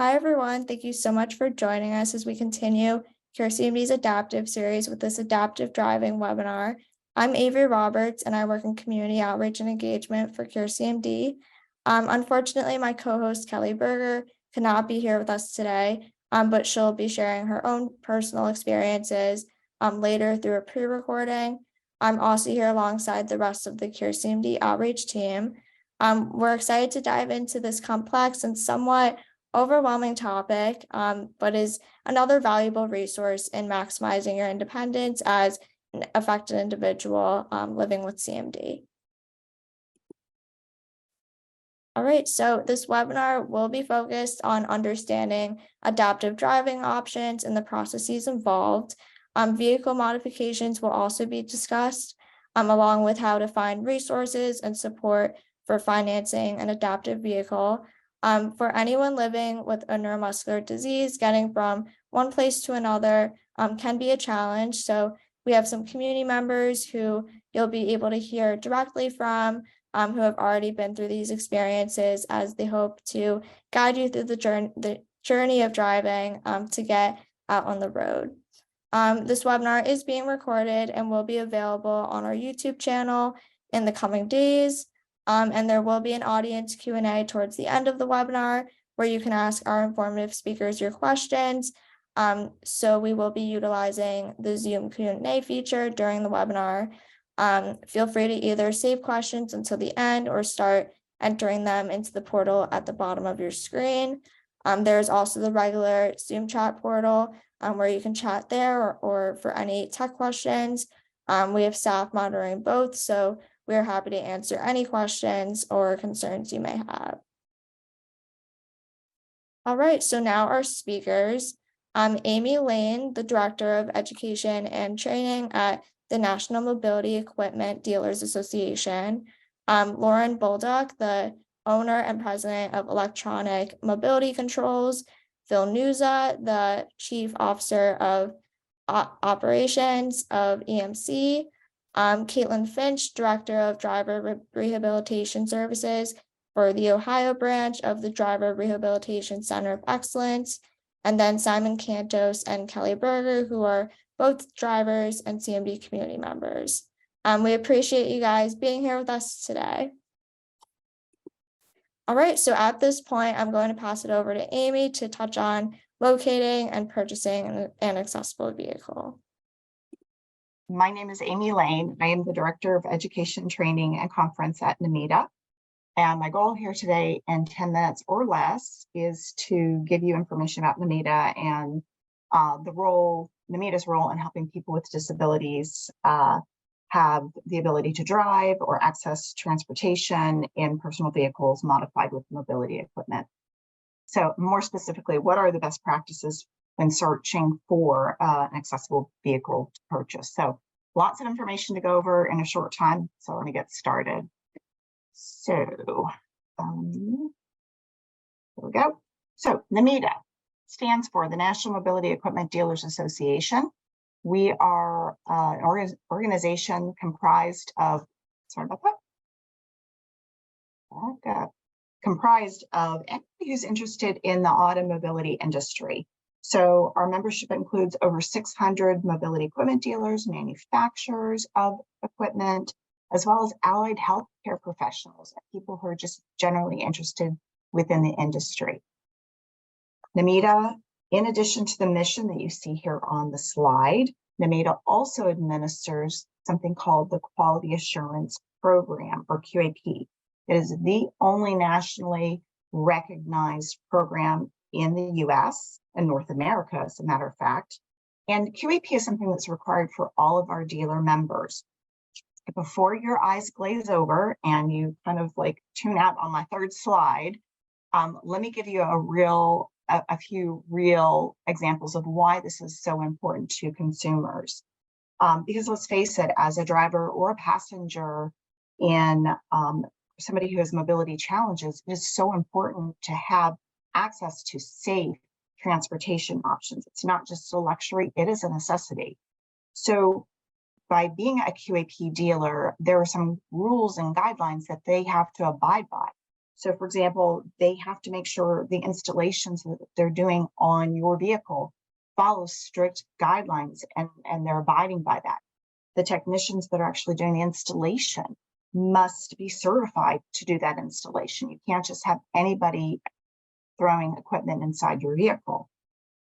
Hi, everyone. Thank you so much for joining us as we continue CMD's adaptive series with this adaptive driving webinar. I'm Avery Roberts, and I work in community outreach and engagement for CMD. Unfortunately, my co-host Kelly Berger could not be here with us today, but she'll be sharing her own personal experiences later through a pre-recording. I'm also here alongside the rest of the CMD outreach team. We're excited to dive into this complex and somewhat overwhelming topic, but is another valuable resource in maximizing your independence as an affected individual living with CMD. All right, so this webinar will be focused on understanding adaptive driving options and the processes involved. Vehicle modifications will also be discussed, along with how to find resources and support for financing an adaptive vehicle. For anyone living with a neuromuscular disease, getting from one place to another can be a challenge. So we have some community members who you'll be able to hear directly from, who have already been through these experiences, as they hope to guide you through the journey of driving to get out on the road. This webinar is being recorded and will be available on our YouTube channel in the coming days. And there will be an audience Q&A towards the end of the webinar where you can ask our informative speakers your questions. So we will be utilizing the Zoom Q&A feature during the webinar. Feel free to either save questions until the end or start entering them into the portal at the bottom of your screen. There's also the regular Zoom chat portal where you can chat there or for any tech questions. We have staff monitoring both, so we are happy to answer any questions or concerns you may have. All right, so now our speakers. Amy Lane, the Director of Education and Training at the National Mobility Equipment Dealers Association. Lauren BOLDUC, the owner and president of Electronic Mobility Controls. Phil Nuza, the Chief Officer of Operations of EMC. KAITLIN FINCH, Director of Driver Rehabilitation Services for the Ohio branch of the Driver Rehabilitation Center of Excellence, and then Simon Cantos and Kelly Berger, who are both drivers and CMD community members. We appreciate you guys being here with us today. All right, so at this point, I'm going to pass it over to Amy to touch on locating and purchasing an accessible vehicle. My name is Amy Lane. I am the Director of Education, Training, and Conference at NMEDA. And my goal here today in 10 minutes or less is to give you information about NMEDA and NMEDA's role in helping people with disabilities have the ability to drive or access transportation in personal vehicles modified with mobility equipment. So more specifically, what are the best practices when searching for an accessible vehicle to purchase? So lots of information to go over in a short time, so we're going to get started. So here we go. So NMEDA stands for the National Mobility Equipment Dealers Association. We are an organization comprised of, comprised of anybody who's interested in the automobility industry. So our membership includes over 600 mobility equipment dealers, manufacturers of equipment, as well as allied healthcare professionals and people who are just generally interested within the industry. NMEDA, in addition to the mission that you see here on the slide, NMEDA also administers something called the Quality Assurance Program, or QAP. It is the only nationally recognized program in the US and North America, as a matter of fact. And QAP is something that's required for all of our dealer members. Before your eyes glaze over and you kind of like tune out on my third slide, let me give you a few real examples of why this is so important to consumers. Because let's face it, as a driver or a passenger in somebody who has mobility challenges, it is so important to have access to safe transportation options. It's not just a luxury, it is a necessity. So by being a QAP dealer, there are some rules and guidelines that they have to abide by. So for example, they have to make sure the installations that they're doing on your vehicle follow strict guidelines and they're abiding by that. The technicians that are actually doing the installation must be certified to do that installation. You can't just have anybody throwing equipment inside your vehicle.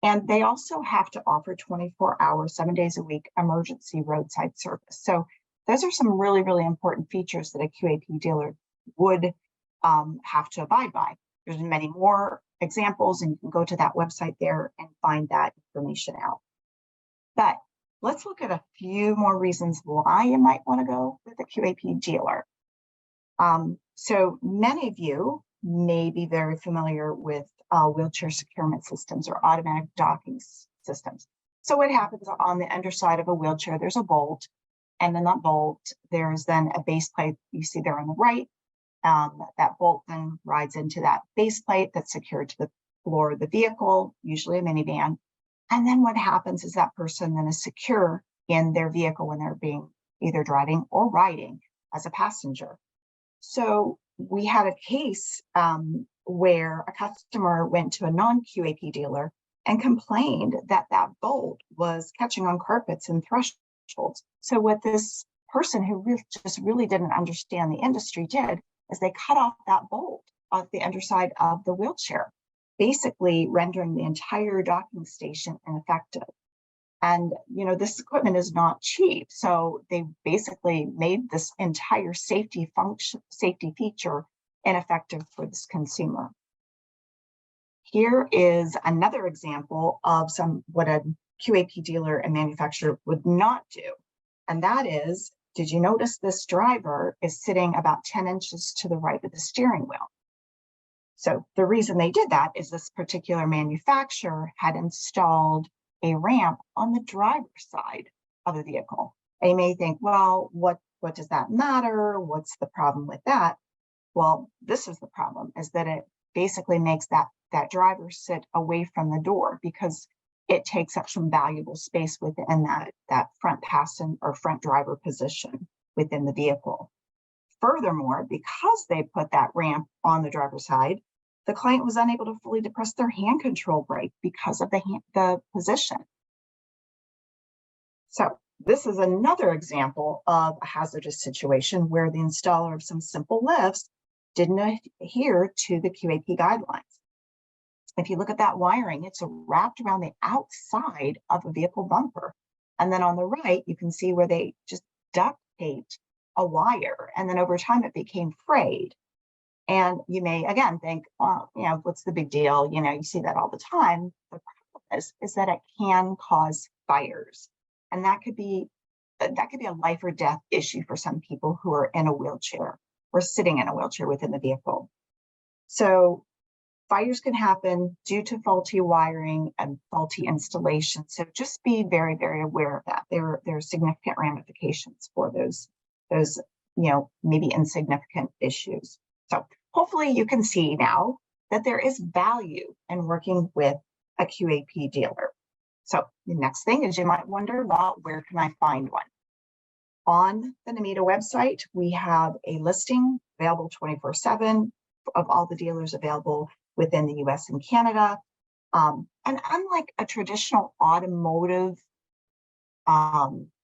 And they also have to offer 24-hour, 7 days a week emergency roadside service. So those are some really, really important features that a QAP dealer would have to abide by. There's many more examples, and you can go to that website there and find that information out. But let's look at a few more reasons why you might want to go with a QAP dealer. So many of you may be very familiar with wheelchair securement systems or automatic docking systems. So what happens on the underside of a wheelchair, there's a bolt, and then that bolt, there's then a base plate you see there on the right. That bolt then rides into that base plate that's secured to the floor of the vehicle, usually a minivan. And then what happens is that person then is secure in their vehicle when they're being either driving or riding as a passenger. So we had a case where a customer went to a non-QAP dealer and complained that that bolt was catching on carpets and thresholds. So what this person who really didn't understand the industry did is they cut off that bolt off the underside of the wheelchair, basically rendering the entire docking station ineffective. And, you know, this equipment is not cheap. So they basically made this entire safety feature ineffective for this consumer. Here is another example of what a QAP dealer and manufacturer would not do. And that is, did you notice this driver is sitting about 10 inches to the right of the steering wheel? So the reason they did that is this particular manufacturer had installed a ramp on the driver's side of the vehicle. And you may think, well, what does that matter? What's the problem with that? Well, this is the problem, is that it basically makes that driver sit away from the door because it takes up some valuable space within that front passenger or front driver position within the vehicle. Furthermore, because they put that ramp on the driver's side, the client was unable to fully depress their hand control brake because of the position. So this is another example of a hazardous situation where the installer of some simple lifts didn't adhere to the QAP guidelines. If you look at that wiring, it's wrapped around the outside of a vehicle bumper. And then on the right, you can see where they just duct taped a wire. And then over time, it became frayed. And you may, again, think, well, you know, what's the big deal? You know, you see that all the time. The problem is that it can cause fires. And that could be a life or death issue for some people who are in a wheelchair or sitting in a wheelchair within the vehicle. So fires can happen due to faulty wiring and faulty installation. So just be very, very aware of that. There are significant ramifications for those, you know, maybe insignificant issues. So hopefully you can see now that there is value in working with a QAP dealer. So the next thing is you might wonder, well, where can I find one? On the NAMITA website, we have a listing available 24/7 of all the dealers available within the US and Canada. And unlike a traditional automotive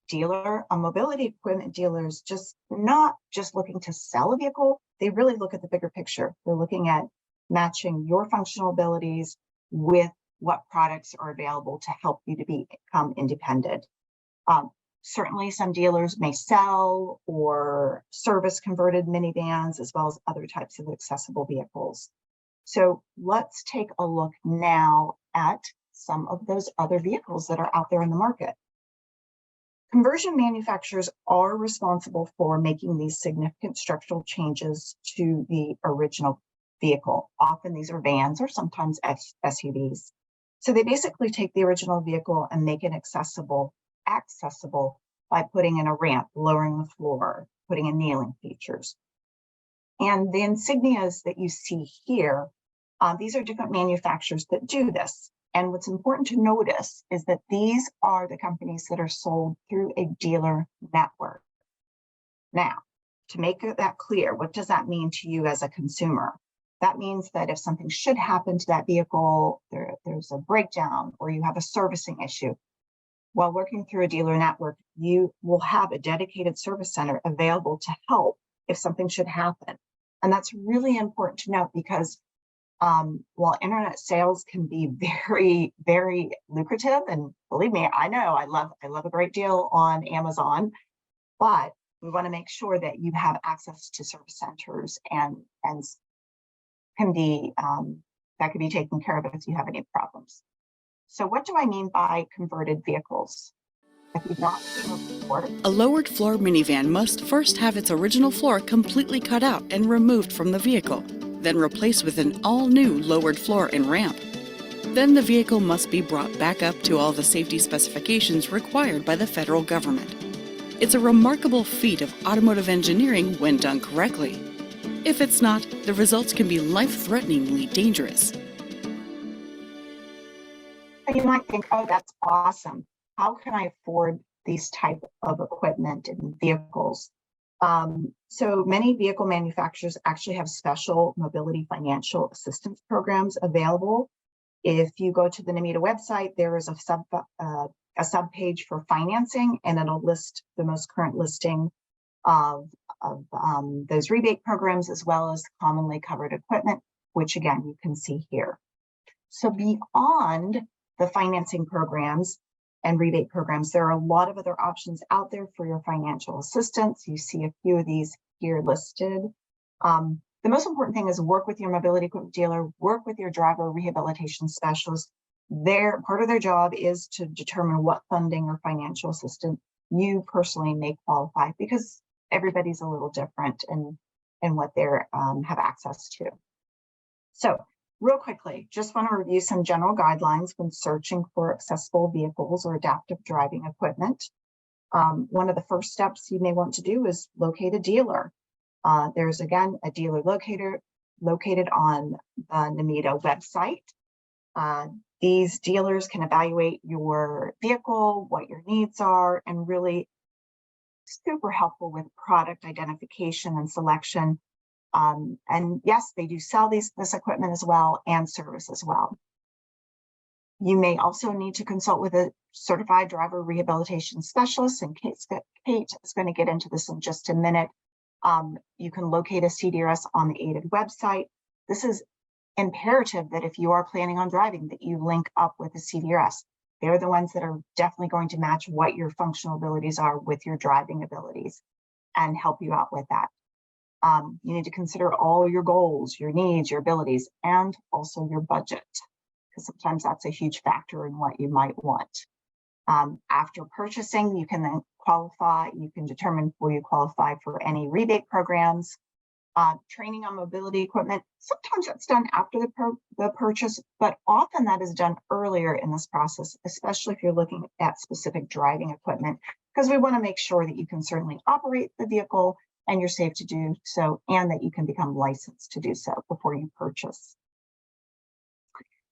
dealer, a mobility equipment dealer is not just looking to sell a vehicle. They really look at the bigger picture. They're looking at matching your functional abilities with what products are available to help you to become independent. Certainly some dealers may sell or service converted minivans as well as other types of accessible vehicles. So let's take a look now at some of those other vehicles that are out there in the market. Conversion manufacturers are responsible for making these significant structural changes to the original vehicle. Often these are vans or sometimes SUVs. So they basically take the original vehicle and make it accessible by putting in a ramp, lowering the floor, putting in kneeling features. And the insignias that you see here, these are different manufacturers that do this. And what's important to notice is that these are the companies that are sold through a dealer network. Now, to make that clear, what does that mean to you as a consumer? That means that if something should happen to that vehicle, there's a breakdown or you have a servicing issue, while working through a dealer network, you will have a dedicated service center available to help if something should happen. And that's really important to note because while internet sales can be very, very lucrative, and believe me, I know I love a great deal on Amazon, but we want to make sure that you have access to service centers and can be that can be taken care of if you have any problems. So what do I mean by converted vehicles? If you've not seen them before, A lowered floor minivan must first have its original floor completely cut out and removed from the vehicle, then replaced with an all-new lowered floor and ramp. Then the vehicle must be brought back up to all the safety specifications required by the federal government. It's a remarkable feat of automotive engineering when done correctly. If it's not, the results can be life-threateningly dangerous. you might think, oh, that's awesome. How can I afford these type of equipment and vehicles? So many vehicle manufacturers actually have special mobility financial assistance programs available. If you go to the NAMITA website, there is a sub page for financing, and it'll list the most current listing of those rebate programs, as well as commonly covered equipment, which again, you can see here. So beyond the financing programs and rebate programs, there are a lot of other options out there for your financial assistance. You see a few of these here listed. The most important thing is work with your mobility equipment dealer, work with your driver rehabilitation specialist. Part of their job is to determine what funding or financial assistance you personally may qualify, because everybody's a little different in what they have access to. So real quickly, just want to review some general guidelines when searching for accessible vehicles or adaptive driving equipment. One of the first steps you may want to do is locate a dealer. There's again a dealer located on the NAMITA website. These dealers can evaluate your vehicle, what your needs are, and really super helpful with product identification and selection. And yes, they do sell this equipment as well and service as well. You may also need to consult with a certified driver rehabilitation specialist, and Kate is going to get into this in just a minute. You can locate a CDRS on the AIDED website. This is imperative that if you are planning on driving, that you link up with a CDRS. They're the ones that are definitely going to match what your functional abilities are with your driving abilities and help you out with that. You need to consider all your goals, your needs, your abilities, and also your budget, because sometimes that's a huge factor in what you might want. After purchasing, you can then qualify, you can determine will you qualify for any rebate programs. Training on mobility equipment, sometimes that's done after the purchase, but often that is done earlier in this process, especially if you're looking at specific driving equipment, because we want to make sure that you can certainly operate the vehicle and you're safe to do so, and that you can become licensed to do so before you purchase.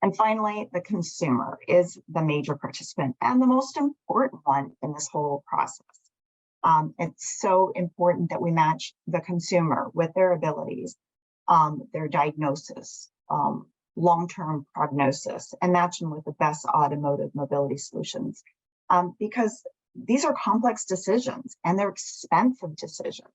And finally, the consumer is the major participant and the most important one in this whole process. It's so important that we match the consumer with their abilities, their diagnosis, long-term prognosis, and match them with the best automotive mobility solutions. Because these are complex decisions and they're expensive decisions.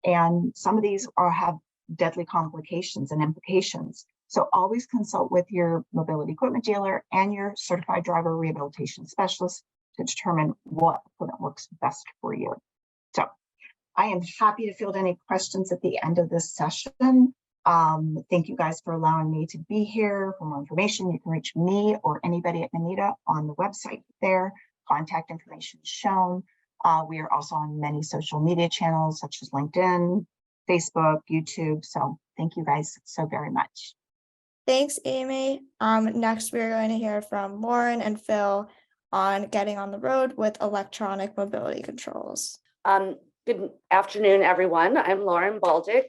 And some of these have deadly complications and implications. So always consult with your mobility equipment dealer and your certified driver rehabilitation specialist to determine what equipment works best for you. So I am happy to field any questions at the end of this session. Thank you guys for allowing me to be here. For more information, you can reach me or anybody at NAMITA on the website there. Contact information is shown. We are also on many social media channels such as LinkedIn, Facebook, YouTube. So thank you guys so very much. Thanks, Amy. Next, we're going to hear from Lauren and Phil on getting on the road with electronic mobility controls. Good afternoon, everyone. I'm Lauren BOLDUC,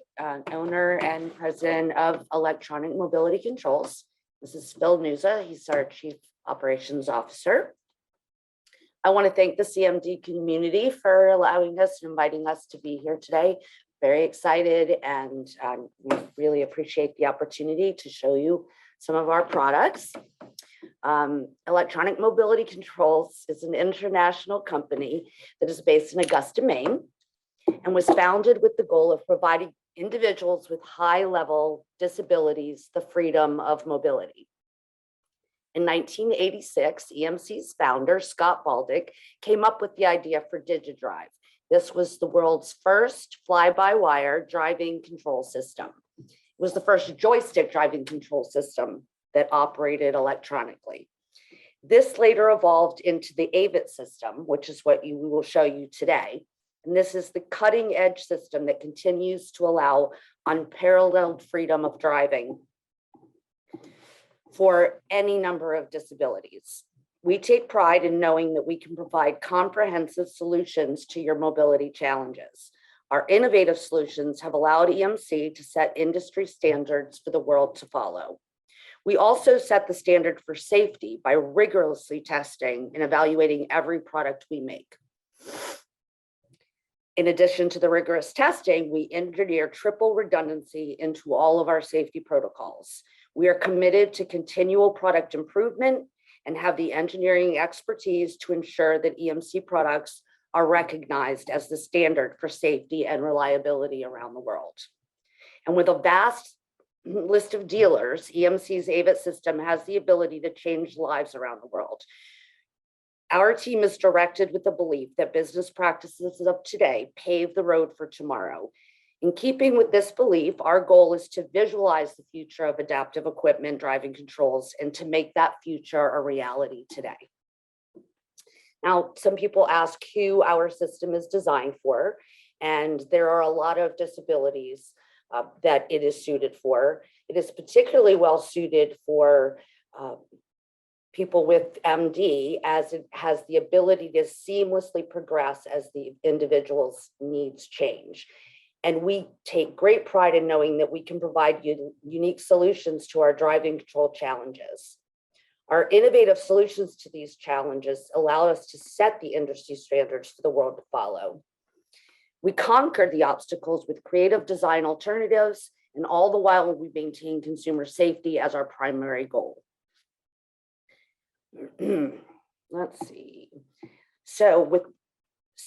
owner and president of Electronic Mobility Controls. This is Phil Nusa. He's our Chief Operations Officer. I want to thank the CMD community for allowing us and inviting us to be here today. very excited, and we really appreciate the opportunity to show you some of our products. Electronic Mobility Controls is an international company that is based in Augusta, Maine, and was founded with the goal of providing individuals with high-level disabilities the freedom of mobility. In 1986, EMC's founder, Scott BOLDUC, came up with the idea for DigiDrive. This was the world's first fly-by-wire driving control system. It was the first joystick driving control system that operated electronically. This later evolved into the AVIT system, which is what we will show you today. And this is the cutting edge system that continues to allow unparalleled freedom of driving for any number of disabilities. We take pride in knowing that we can provide comprehensive solutions to your mobility challenges. Our innovative solutions have allowed EMC to set industry standards for the world to follow. We also set the standard for safety by rigorously testing and evaluating every product we make. In addition to the rigorous testing, we engineer triple redundancy into all of our safety protocols. We are committed to continual product improvement and have the engineering expertise to ensure that EMC products are recognized as the standard for safety and reliability around the world. And with a vast list of dealers, EMC's AVIT system has the ability to change lives around the world. Our team is directed with the belief that business practices of today pave the road for tomorrow. In keeping with this belief, our goal is to visualize the future of adaptive equipment driving controls and to make that future a reality today. Now, some people ask who our system is designed for, and there are a lot of disabilities that it is suited for. It is particularly well suited for people with MD, as it has the ability to seamlessly progress as the individual's needs change. And we take great pride in knowing that we can provide unique solutions to our driving control challenges. Our innovative solutions to these challenges allow us to set the industry standards for the world to follow. We conquer the obstacles with creative design alternatives, and all the while we maintain consumer safety as our primary goal. Let's see. So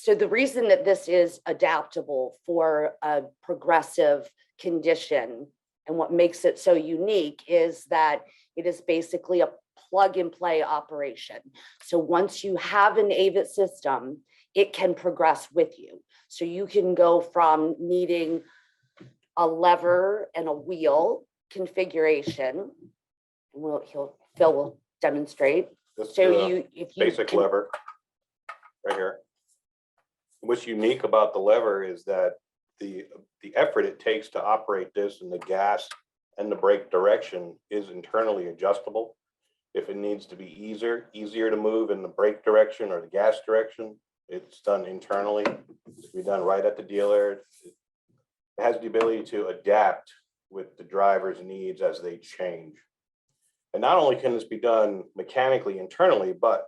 the reason that this is adaptable for a progressive condition and what makes it so unique is that it is basically a plug and play operation. So once you have an AVIT system, it can progress with you. So you can go from needing a lever and a wheel configuration. Phil will demonstrate. This So is basic lever right here. What's unique about the lever is that the effort it takes to operate this in the gas and the brake direction is internally adjustable. If it needs to be easier to move in the brake direction or the gas direction, it's done internally. It can be done right at the dealer. It has the ability to adapt with the driver's needs as they change. And not only can this be done mechanically internally, but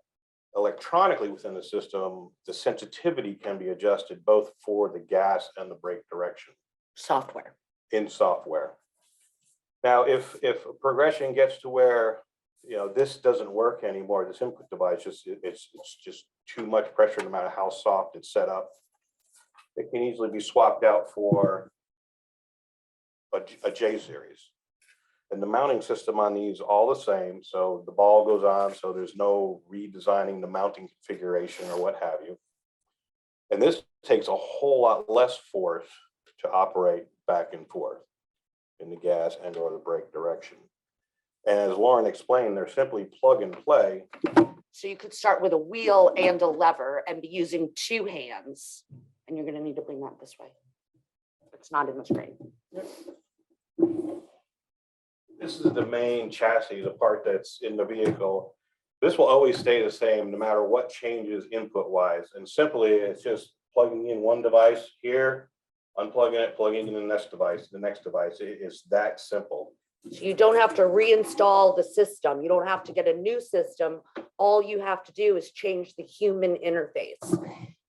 electronically within the system, the sensitivity can be adjusted both for the gas and the brake direction. Software. In software. Now, if a progression gets to where, this doesn't work anymore, this input device, it's just too much pressure no matter how soft it's set up, it can easily be swapped out for a J series. And the mounting system on these all the same. So the ball goes on, so there's no redesigning the mounting configuration or what have you. And this takes a whole lot less force to operate back and forth in the gas and or the brake direction. And as Lauren explained, they're simply plug and play. So you could start with a wheel and a lever and be using two hands. And you're going to need to bring that this way. It's not in the screen. This is the main chassis, the part that's in the vehicle. This will always stay the same no matter what changes input wise. And simply it's just plugging in one device here, unplugging it, plugging in the next device. It is that simple. So you don't have to reinstall the system. You don't have to get a new system. All you have to do is change the human interface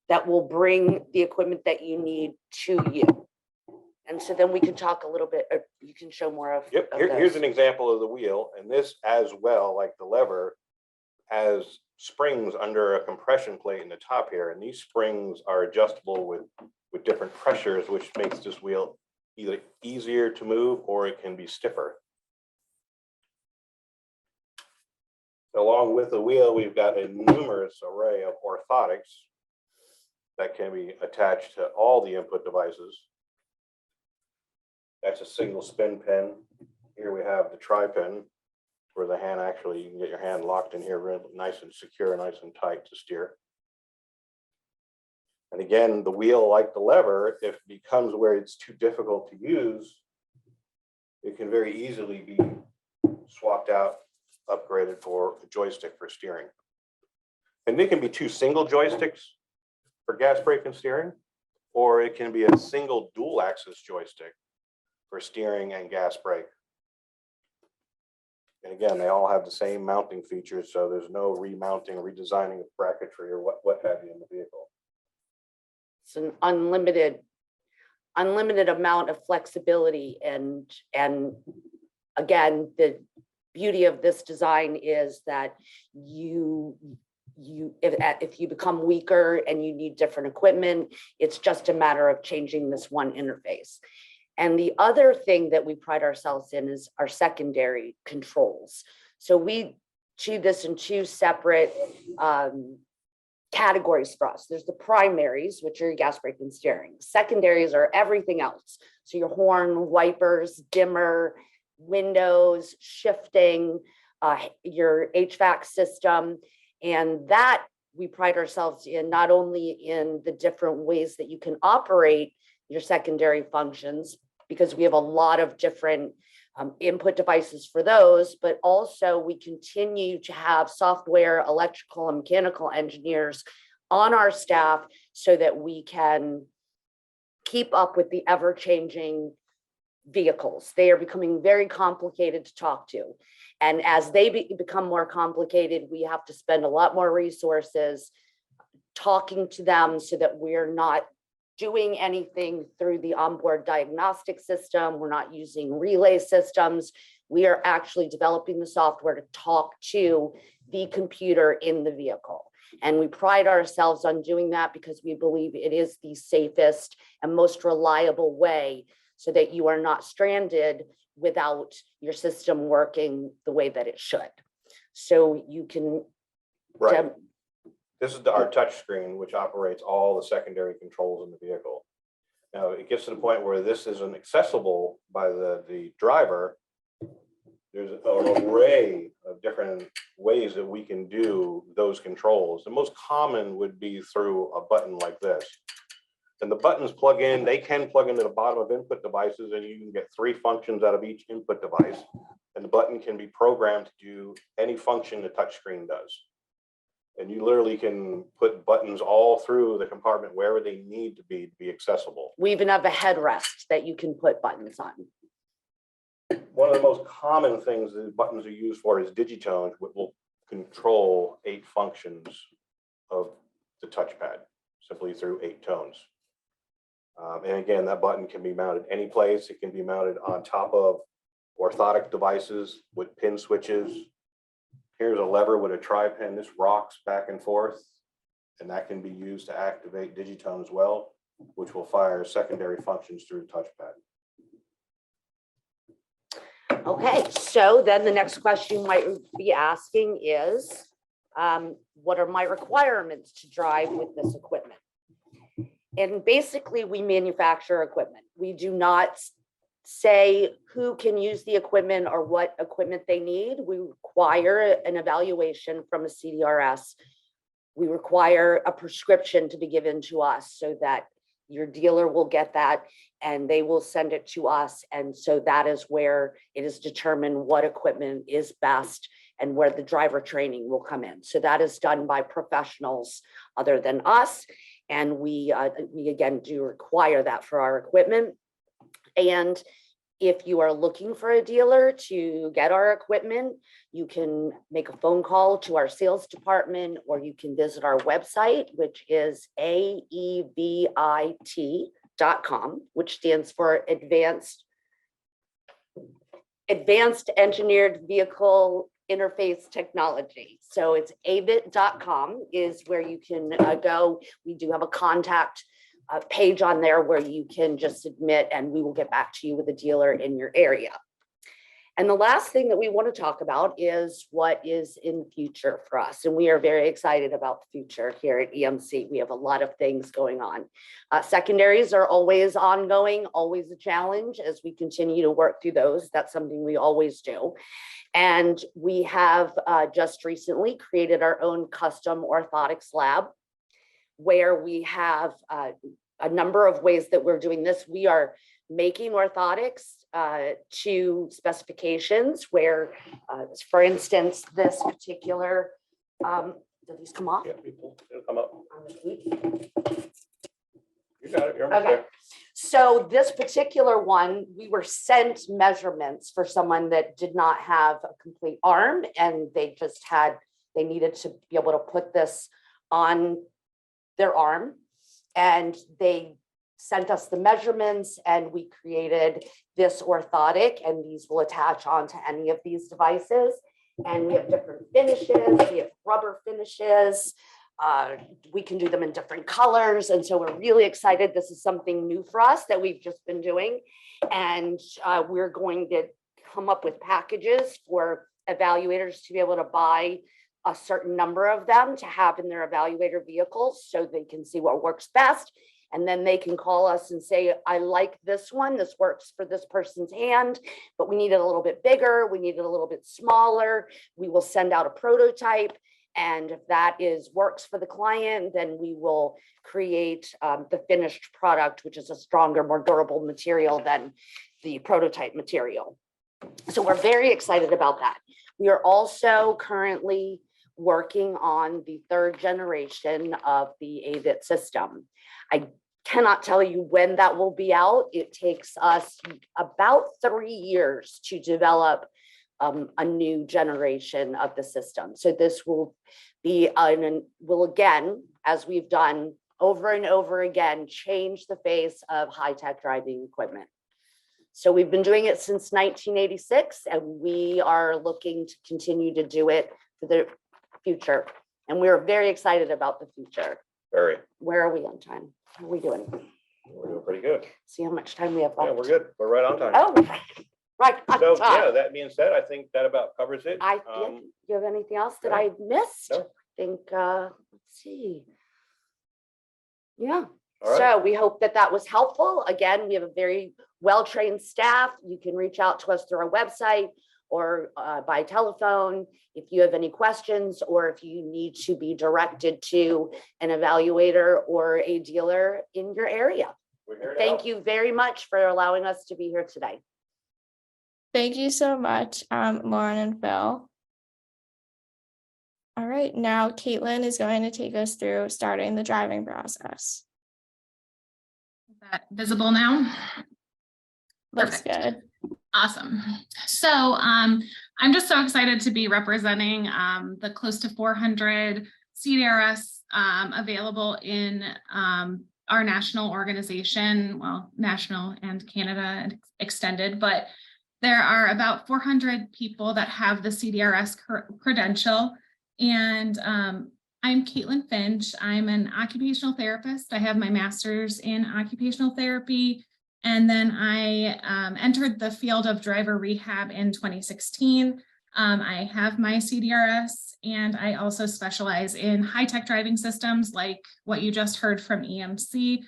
that will bring the equipment that you need to you. And so then we can talk a little bit, or you can show more of. Yep, of here's those. an example of the wheel, and this as well, like the lever, has springs under a compression plate in the top here, and these springs are adjustable with different pressures, which makes this wheel either easier to move or it can be stiffer. Along with the wheel, we've got a numerous array of orthotics that can be attached to all the input devices. That's a single spin pin. Here we have the tri-pin, where the hand actually, you can get your hand locked in here real nice and secure, nice and tight to steer. And again, the wheel, like the lever, if it becomes where it's too difficult to use, it can very easily be swapped out, upgraded for a joystick for steering. And they can be two single joysticks for gas, brake, and steering, or it can be a single dual axis joystick for steering and gas, brake. And again, they all have the same mounting features, so there's no remounting, redesigning of bracketry or what have you in the vehicle. It's an unlimited amount of flexibility, and again, the beauty of this design is that if you become weaker and you need different equipment, it's just a matter of changing this one interface. And the other thing that we pride ourselves in is our secondary controls. So we achieve this in two separate categories for us. There's the primaries, which are your gas, brake, and steering. Secondaries are everything else. So your horn, wipers, dimmer, windows, shifting, your HVAC system. And that we pride ourselves in not only in the different ways that you can operate your secondary functions, because we have a lot of different input devices for those, but also we continue to have software, electrical, and mechanical engineers on our staff so that we can keep up with the ever-changing vehicles. They are becoming very complicated to talk to. And as they become more complicated, we have to spend a lot more resources talking to them so that we're not doing anything through the onboard diagnostic system. We're not using relay systems. We are actually developing the software to talk to the computer in the vehicle. And we pride ourselves on doing that because we believe it is the safest and most reliable way so that you are not stranded without your system working the way that it should. So you can. Right. This is our touch screen, which operates all the secondary controls in the vehicle. Now, it gets to the point where this isn't accessible by the driver. There's an array of different ways that we can do those controls. The most common would be through a button like this. And the buttons plug in, they can plug into the bottom of input devices, and you can get 3 functions out of each input device. And the button can be programmed to do any function the touch screen does. And you literally can put buttons all through the compartment wherever they need to be accessible. We even have a headrest that you can put buttons on. One of the most common things that buttons are used for is digitones, which will control 8 functions of the touchpad simply through 8 tones. And again, that button can be mounted any place. It can be mounted on top of orthotic devices with pin switches. Here's a lever with a tri-pin. This rocks back and forth, and that can be used to activate digitone as well, which will fire secondary functions through the touchpad. Okay, so then the next question you might be asking is, what are my requirements to drive with this equipment? And basically, we manufacture equipment. We do not say who can use the equipment or what equipment they need. We require an evaluation from a CDRS. We require a prescription to be given to us so that your dealer will get that and they will send it to us. And so that is where it is determined what equipment is best and where the driver training will come in. So that is done by professionals other than us. And we again do require that for our equipment. And if you are looking for a dealer to get our equipment, you can make a phone call to our sales department, or you can visit our website, which is aevit.com. AVIT.com, which stands for Advanced Engineered Vehicle Interface Technology. So it's AVIT.com is where you can go. We do have a contact page on there where you can just submit and we will get back to you with a dealer in your area. And the last thing that we want to talk about is what is in the future for us. And we are very excited about the future here at EMC. We have a lot of things going on. Secondaries are always ongoing, always a challenge as we continue to work through those. That's something we always do. And we have just recently created our own custom orthotics lab where we have a number of ways that we're doing this. We are making orthotics to specifications where, for instance, this particular, do these come off? Yeah, people, it'll come up. You You got it. You're almost Okay. there. So this particular one, we were sent measurements for someone that did not have a complete arm and they needed to be able to put this on their arm, and they sent us the measurements and we created this orthotic, and these will attach onto any of these devices. And we have different finishes, we have rubber finishes, we can do them in different colors. And so we're really excited. This is something new for us that we've just been doing. And we're going to come up with packages for evaluators to be able to buy a certain number of them to have in their evaluator vehicles so they can see what works best. And then they can call us and say, I like this one, this works for this person's hand, but we need it a little bit bigger, we need it a little bit smaller. We will send out a prototype. And if that works for the client, then we will create the finished product, which is a stronger, more durable material than the prototype material. So we're very excited about that. We are also currently working on the 3rd generation of the AVIT system. I cannot tell you when that will be out. It takes us about 3 years to develop a new generation of the system. So this will be, will again, as we've done over and over again, change the face of high-tech driving equipment. So we've been doing it since 1986, and we are looking to continue to do it for the future. And we're very excited about the future. Very. Where are we on time? How are we doing? We're doing pretty good. See how much time we have left. Yeah, we're good. We're right on time. Oh, right on So, time. yeah, that being said, I think that about covers it. Do you have anything else that no. I missed? No. I think, let's see. Yeah. All right. So we hope that that was helpful. Again, we have a very well-trained staff. You can reach out to us through our website or by telephone if you have any questions, or if you need to be directed to an evaluator or a dealer in your area. We're here to Thank help. you very much for allowing us to be here today. Thank you so much, Lauren and Phil. All right, now Caitlin is going to take us through starting the driving process. Is that visible now? Looks Perfect. good. Awesome. So I'm just so excited to be representing the close to 400 CDRS available in our national organization, well, national and Canada extended, but there are about 400 people that have the CDRS credential. And I'm KAITLIN FINCH. I'm an occupational therapist. I have my master's in occupational therapy. And then I entered the field of driver rehab in 2016. I have my CDRS, and I also specialize in high-tech driving systems like what you just heard from EMC,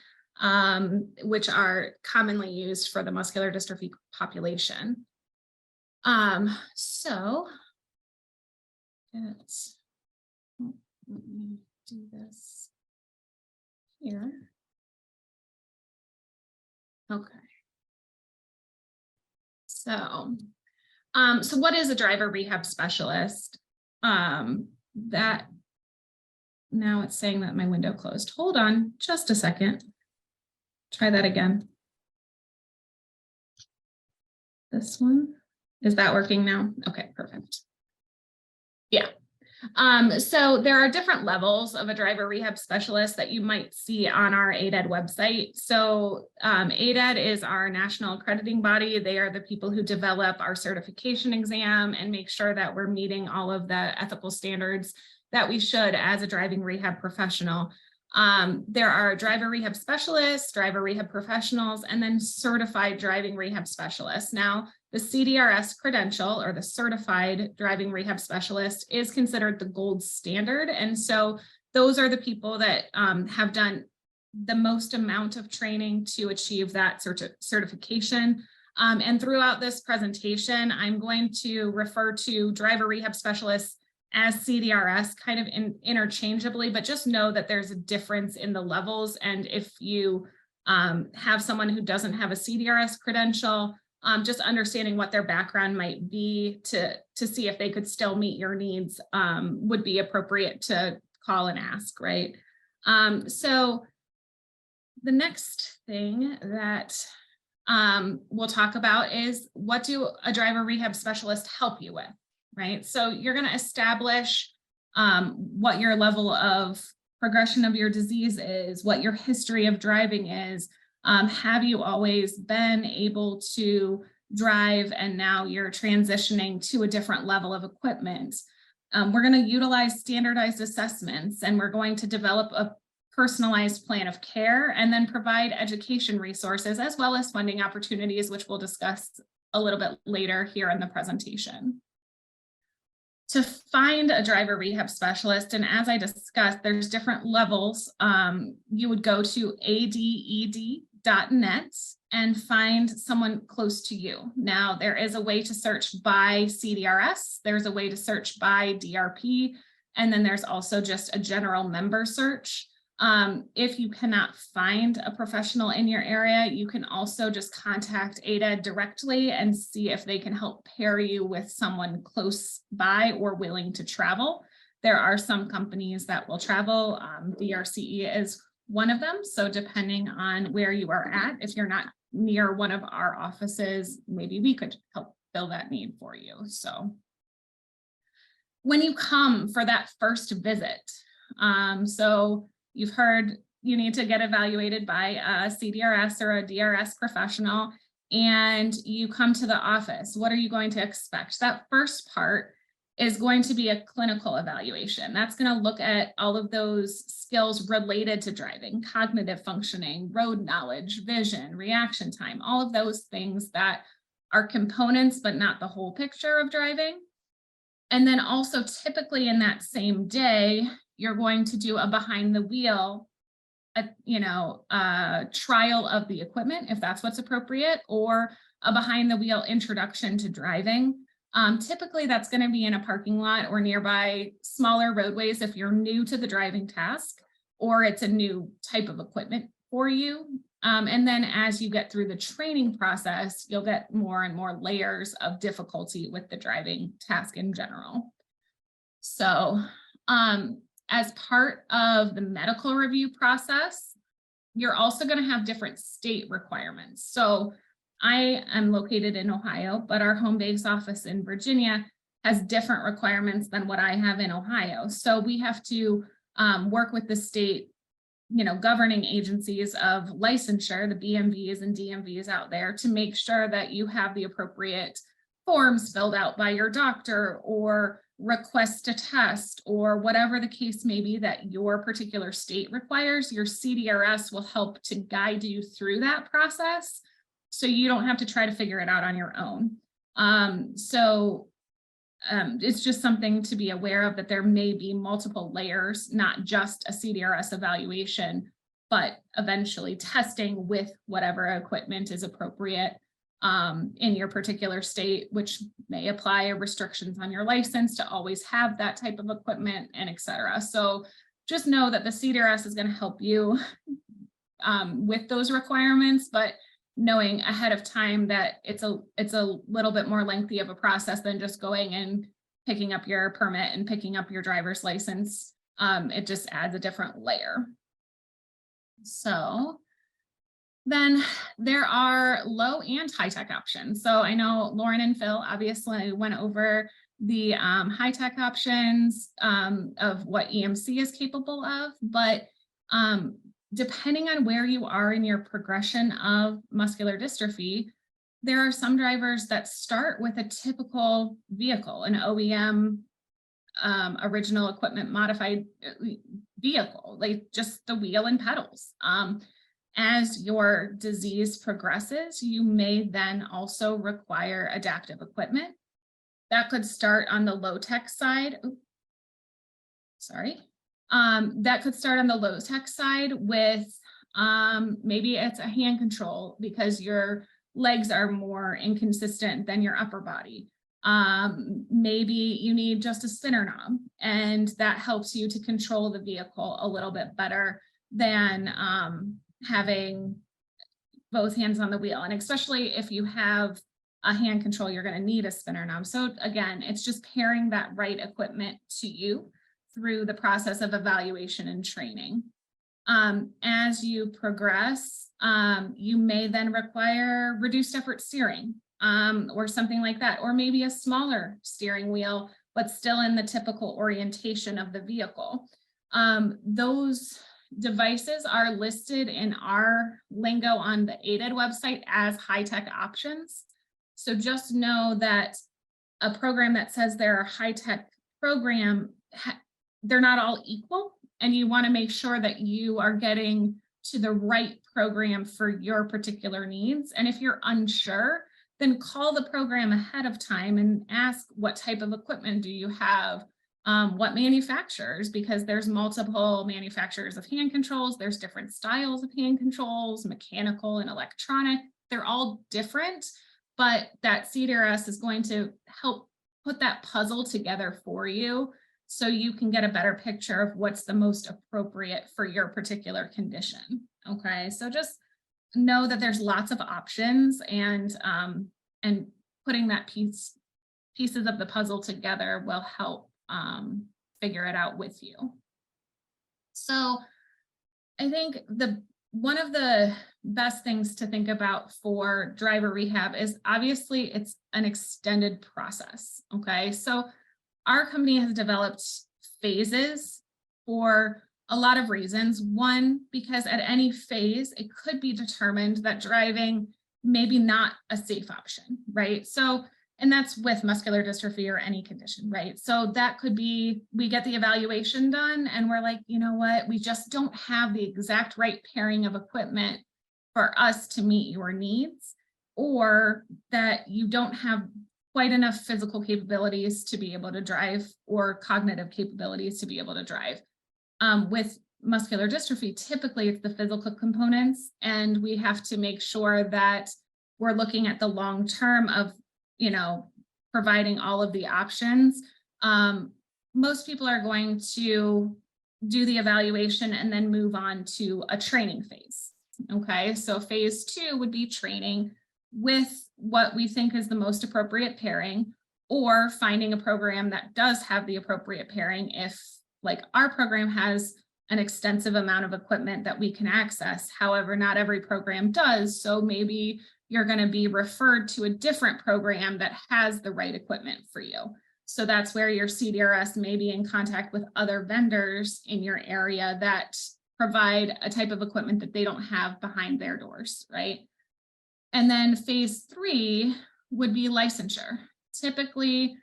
which are commonly used for the muscular dystrophy population. So let's let me do this here. Okay. So what is a driver rehab specialist? That now it's saying that my window closed. Hold on just a second. Try that again. This one, is that working now? Okay, perfect. Yeah. So there are different levels of a driver rehab specialist that you might see on our ADED website. So ADED is our national accrediting body. They are the people who develop our certification exam and make sure that we're meeting all of the ethical standards that we should as a driving rehab professional. There are driver rehab specialists, driver rehab professionals, and then certified driving rehab specialists. Now, the CDRS credential, or the certified driving rehab specialist, is considered the gold standard. And so those are the people that have done the most amount of training to achieve that certification. And throughout this presentation, I'm going to refer to driver rehab specialists as CDRS kind of interchangeably, but just know that there's a difference in the levels. And if you have someone who doesn't have a CDRS credential, just understanding what their background might be to see if they could still meet your needs would be appropriate to call and ask, right? So the next thing that we'll talk about is, what do a driver rehab specialist help you with? Right? So you're going to establish what your level of progression of your disease is, what your history of driving is. Have you always been able to drive and now you're transitioning to a different level of equipment? We're going to utilize standardized assessments, and we're going to develop a personalized plan of care and then provide education resources as well as funding opportunities, which we'll discuss a little bit later here in the presentation. To find a driver rehab specialist, and as I discussed, there's different levels. You would go to aded.net and find someone close to you. Now, there is a way to search by CDRS, there's a way to search by DRP, and then there's also just a general member search. If you cannot find a professional in your area, you can also just contact ADED directly and see if they can help pair you with someone close by or willing to travel. There are some companies that will travel. DRCE is one of them. So depending on where you are at, if you're not near one of our offices, maybe we could help fill that need for you. So when you come for that first visit, so you've heard you need to get evaluated by a CDRS or a DRS professional, and you come to the office. What are you going to expect? That first part is going to be a clinical evaluation. That's going to look at all of those skills related to driving, cognitive functioning, road knowledge, vision, reaction time, all of those things that are components, but not the whole picture of driving. And then also typically in that same day, you're going to do a behind the wheel, trial of the equipment, if that's what's appropriate, or a behind the wheel introduction to driving. Typically that's going to be in a parking lot or nearby smaller roadways if you're new to the driving task, or it's a new type of equipment for you. And then as you get through the training process, you'll get more and more layers of difficulty with the driving task in general. So, as part of the medical review process, you're also going to have different state requirements. So I am located in Ohio, but our home base office in Virginia has different requirements than what I have in Ohio. So we have to work with the state, governing agencies of licensure, the BMVs and DMVs out there, to make sure that you have the appropriate forms filled out by your doctor, or request a test, or whatever the case may be that your particular state requires. Your CDRS will help to guide you through that process, so you don't have to try to figure it out on your own. It's just something to be aware of, that there may be multiple layers, not just a CDRS evaluation, but eventually testing with whatever equipment is appropriate in your particular state, which may apply restrictions on your license to always have that type of equipment, and etc. So just know that the CDRS is going to help you with those requirements, but knowing ahead of time that it's a little bit more lengthy of a process than just going and picking up your permit and picking up your driver's license. It just adds a different layer. So then there are low and high tech options. So I know Lauren and Phil obviously went over the high-tech options of what EMC is capable of, but depending on where you are in your progression of muscular dystrophy, there are some drivers that start with a typical vehicle, an OEM original equipment modified vehicle, like just the wheel and pedals. As your disease progresses, you may then also require adaptive equipment. That could start on the low-tech side. That could start on the low-tech side with maybe it's a hand control because your legs are more inconsistent than your upper body. Maybe you need just a spinner knob, and that helps you to control the vehicle a little bit better than having both hands on the wheel. And especially if you have a hand control, you're going to need a spinner knob. So again, it's just pairing that right equipment to you through the process of evaluation and training. As you progress, you may then require reduced effort steering or something like that, or maybe a smaller steering wheel, but still in the typical orientation of the vehicle. Those devices are listed in our lingo on the ADED website as high-tech options. So just know that a program that says they're a high-tech program, they're not all equal, and you want to make sure that you are getting to the right program for your particular needs. And if you're unsure, then call the program ahead of time and ask what type of equipment do you have, what manufacturers, because there's multiple manufacturers of hand controls, there's different styles of hand controls, mechanical and electronic, they're all different, but that CDRS is going to help put that puzzle together for you so you can get a better picture of what's the most appropriate for your particular condition. Okay, so just know that there's lots of options, and putting that pieces of the puzzle together will help figure it out with you. So I think one of the best things to think about for driver rehab is obviously it's an extended process. Okay, so our company has developed phases for a lot of reasons. One, because at any phase, it could be determined that driving maybe not a safe option, right? So, and that's with muscular dystrophy or any condition, right? So that could be, we get the evaluation done and we're like, you know what, we just don't have the exact right pairing of equipment for us to meet your needs, or that you don't have quite enough physical capabilities to be able to drive or cognitive capabilities to be able to drive. With muscular dystrophy, typically it's the physical components, and we have to make sure that we're looking at the long term of, you know, providing all of the options. Most people are going to do the evaluation and then move on to a training phase. Okay, so phase 2 would be training with what we think is the most appropriate pairing, or finding a program that does have the appropriate pairing. If, like, our program has an extensive amount of equipment that we can access, however, not every program does, so maybe you're going to be referred to a different program that has the right equipment for you. So that's where your CDRS may be in contact with other vendors in your area that provide a type of equipment that they don't have behind their doors, right? And then phase 3 would be licensure. Typically,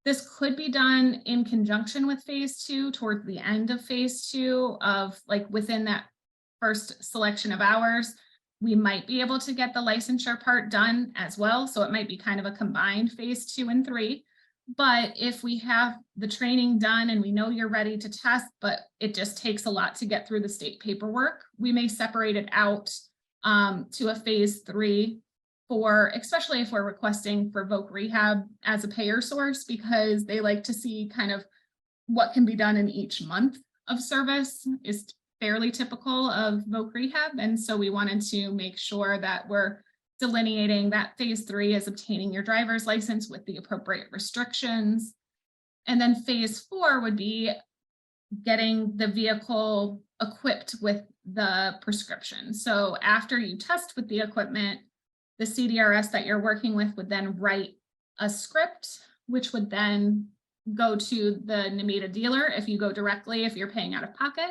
this could be done in conjunction with phase 2, towards the end of phase 2, of like within that first selection of hours, we might be able to get the licensure part done as well. So it might be kind of a combined phase 2 and 3. But if we have the training done and we know you're ready to test, but it just takes a lot to get through the state paperwork, we may separate it out to a phase 3 for, especially if we're requesting for Voc Rehab as a payer source, because they like to see kind of what can be done in each month of service is fairly typical of Voc Rehab. And so we wanted to make sure that we're delineating that phase 3 is obtaining your driver's license with the appropriate restrictions. And then phase 4 would be getting the vehicle equipped with the prescription. So after you test with the equipment, the CDRS that you're working with would then write a script which would then go to the NMETA dealer if you go directly, if you're paying out of pocket.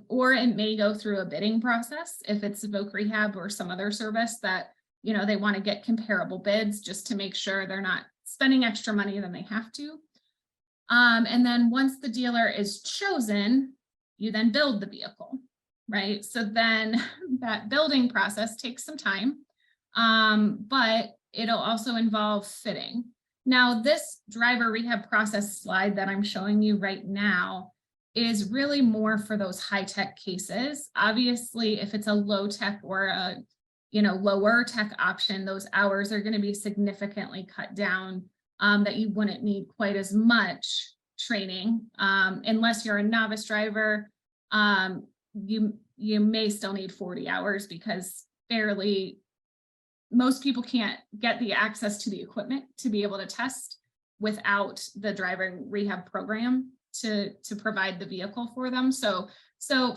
Or it may go through a bidding process if it's Voc Rehab or some other service that, you know, they want to get comparable bids just to make sure they're not spending extra money than they have to. And then once the dealer is chosen, you then build the vehicle, right? So then that building process takes some time, but it'll also involve fitting. Now, this driver rehab process slide that I'm showing you right now is really more for those high-tech cases. Obviously, if it's a low-tech or a, you know, lower tech option, those hours are going to be significantly cut down, that you wouldn't need quite as much training. Unless you're a novice driver, you may still need 40 hours because most people can't get the access to the equipment to be able to test without the driving rehab program to provide the vehicle for them. So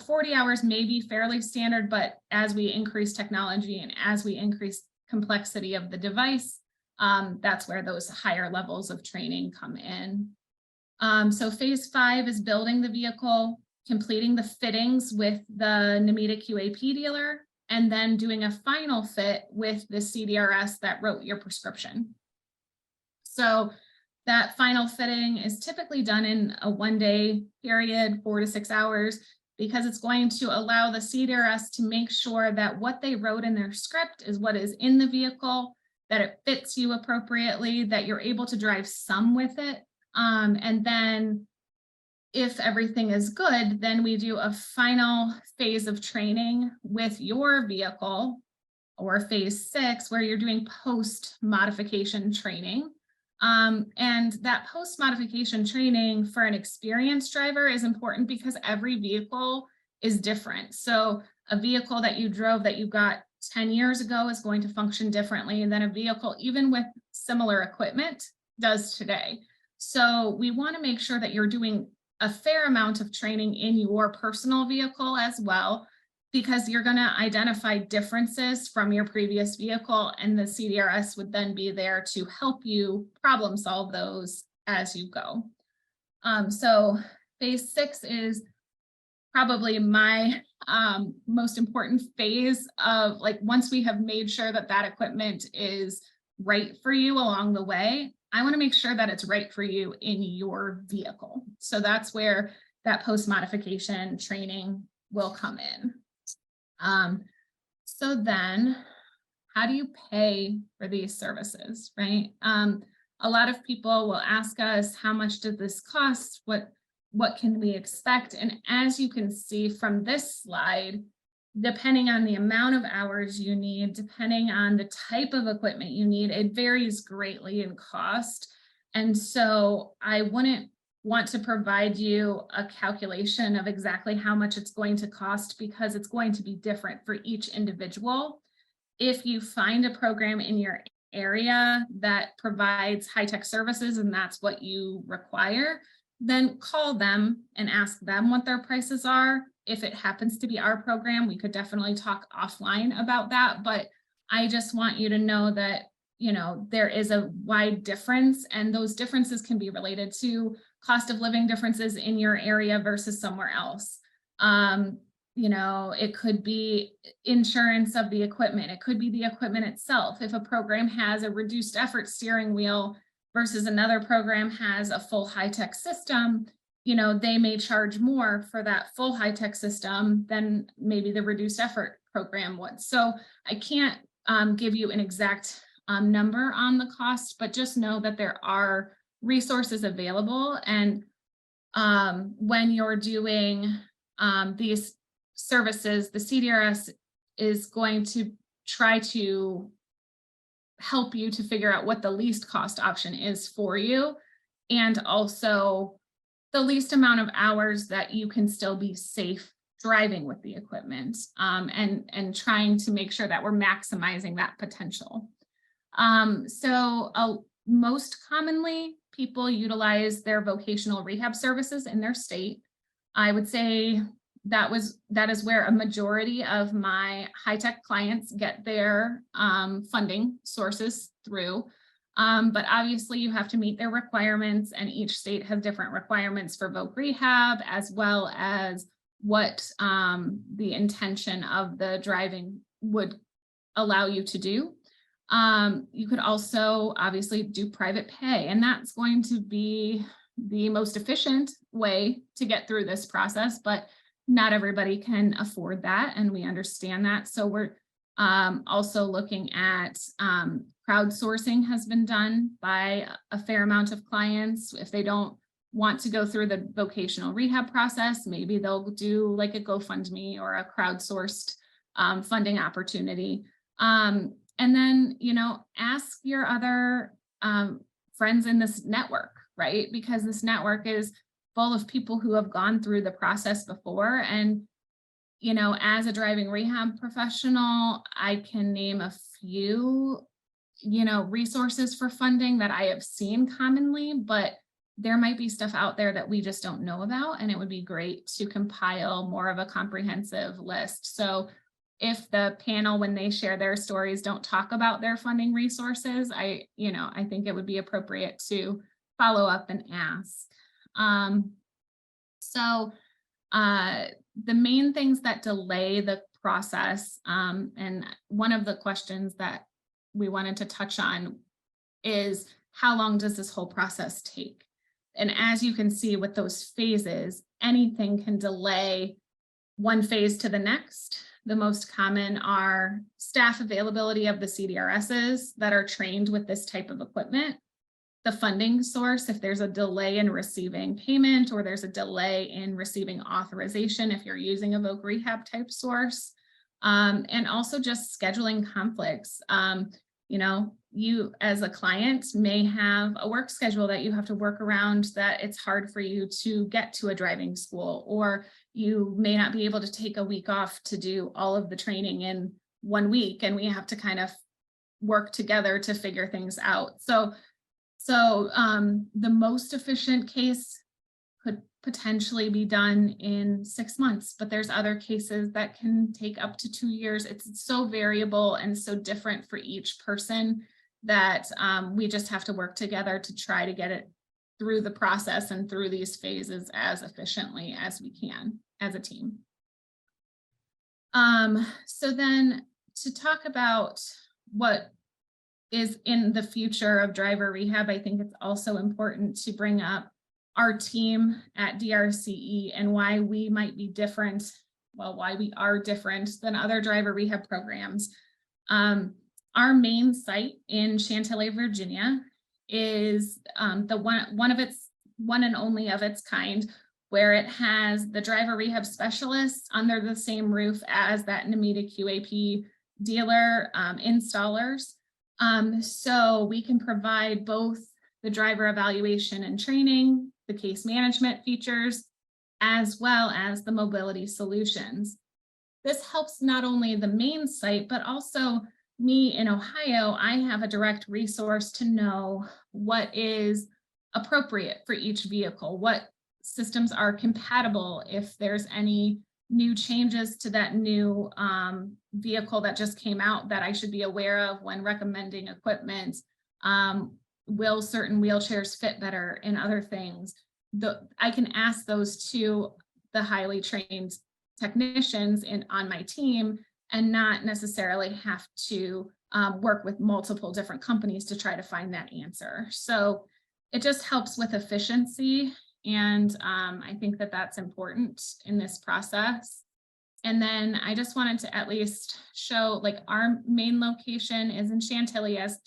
40 hours may be fairly standard, but as we increase technology and as we increase complexity of the device, that's where those higher levels of training come in. So phase 5 is building the vehicle, completing the fittings with the NMETA QAP dealer, and then doing a final fit with the CDRS that wrote your prescription. So that final fitting is typically done in a 1-day period, 4 to 6 hours, because it's going to allow the CDRS to make sure that what they wrote in their script is what is in the vehicle, that it fits you appropriately, that you're able to drive some with it. And then if everything is good, then we do a final phase of training with your vehicle, or phase 6, where you're doing post modification training. And that post modification training for an experienced driver is important because every vehicle is different. So a vehicle that you drove that you got 10 years ago is going to function differently than a vehicle, even with similar equipment, does today. So we want to make sure that you're doing a fair amount of training in your personal vehicle as well, because you're going to identify differences from your previous vehicle, and the CDRS would then be there to help you problem solve those as you go. So phase 6 is probably my most important phase of, like, once we have made sure that that equipment is right for you along the way, I want to make sure that it's right for you in your vehicle. So that's where that post modification training will come in. So then how do you pay for these services, right? A lot of people will ask us, how much did this cost? What can we expect? And as you can see from this slide, depending on the amount of hours you need, depending on the type of equipment you need, it varies greatly in cost. And so I wouldn't want to provide you a calculation of exactly how much it's going to cost, because it's going to be different for each individual. If you find a program in your area that provides high-tech services and that's what you require, then call them and ask them what their prices are. If it happens to be our program, we could definitely talk offline about that. But I just want you to know that, you know, there is a wide difference, and those differences can be related to cost of living differences in your area versus somewhere else. You know, it could be insurance of the equipment. It could be the equipment itself. If a program has a reduced effort steering wheel versus another program has a full high-tech system, you know, they may charge more for that full high-tech system than maybe the reduced effort program would. So I can't give you an exact number on the cost, but just know that there are resources available. And when you're doing these services, the CDRS is going to try to help you to figure out what the least cost option is for you, and also the least amount of hours that you can still be safe driving with the equipment, and trying to make sure that we're maximizing that potential. Most commonly, people utilize their vocational rehab services in their state. I would say that is where a majority of my high-tech clients get their funding sources through. But obviously you have to meet their requirements, and each state has different requirements for voc rehab, as well as what the intention of the driving would allow you to do. You could also obviously do private pay, and that's going to be the most efficient way to get through this process, but not everybody can afford that, and we understand that. So we're also looking at crowdsourcing has been done by a fair amount of clients. If they don't want to go through the vocational rehab process, maybe they'll do like a GoFundMe or a crowdsourced funding opportunity. And then, you know, ask your other friends in this network, right? Because this network is full of people who have gone through the process before. And, you know, as a driving rehab professional, I can name a few, you know, resources for funding that I have seen commonly, but there might be stuff out there that we just don't know about. And it would be great to compile more of a comprehensive list. So if the panel, when they share their stories, don't talk about their funding resources, I think it would be appropriate to follow up and ask. The main things that delay the process, and one of the questions that we wanted to touch on is how long does this whole process take? And as you can see with those phases, anything can delay one phase to the next. The most common are staff availability of the CDRSs that are trained with this type of equipment, the funding source, if there's a delay in receiving payment or there's a delay in receiving authorization if you're using a voc rehab type source, and also just scheduling conflicts. You know, you as a client may have a work schedule that you have to work around, that it's hard for you to get to a driving school, or you may not be able to take a week off to do all of the training in 1 week, and we have to kind of work together to figure things out. So the most efficient case could potentially be done in 6 months, but there's other cases that can take up to 2 years. It's so variable and so different for each person that we just have to work together to try to get it through the process and through these phases as efficiently as we can as a team. So then to talk about what is in the future of driver rehab, I think it's also important to bring up our team at DRCE and why we might be different, well, why we are different than other driver rehab programs. Our main site in Chantilly, Virginia is the one and only of its kind, where it has the driver rehab specialists under the same roof as that NAMITA QAP dealer installers. So we can provide both the driver evaluation and training, the case management features, as well as the mobility solutions. This helps not only the main site, but also me in Ohio. I have a direct resource to know what is appropriate for each vehicle, what systems are compatible, if there's any new changes to that new vehicle that just came out that I should be aware of when recommending equipment. Will certain wheelchairs fit better in other things? I can ask those to the highly trained technicians on my team and not necessarily have to work with multiple different companies to try to find that answer. So it just helps with efficiency. And I think that that's important in this process. And then I just wanted to at least show, like, our main location is in Chantilly, as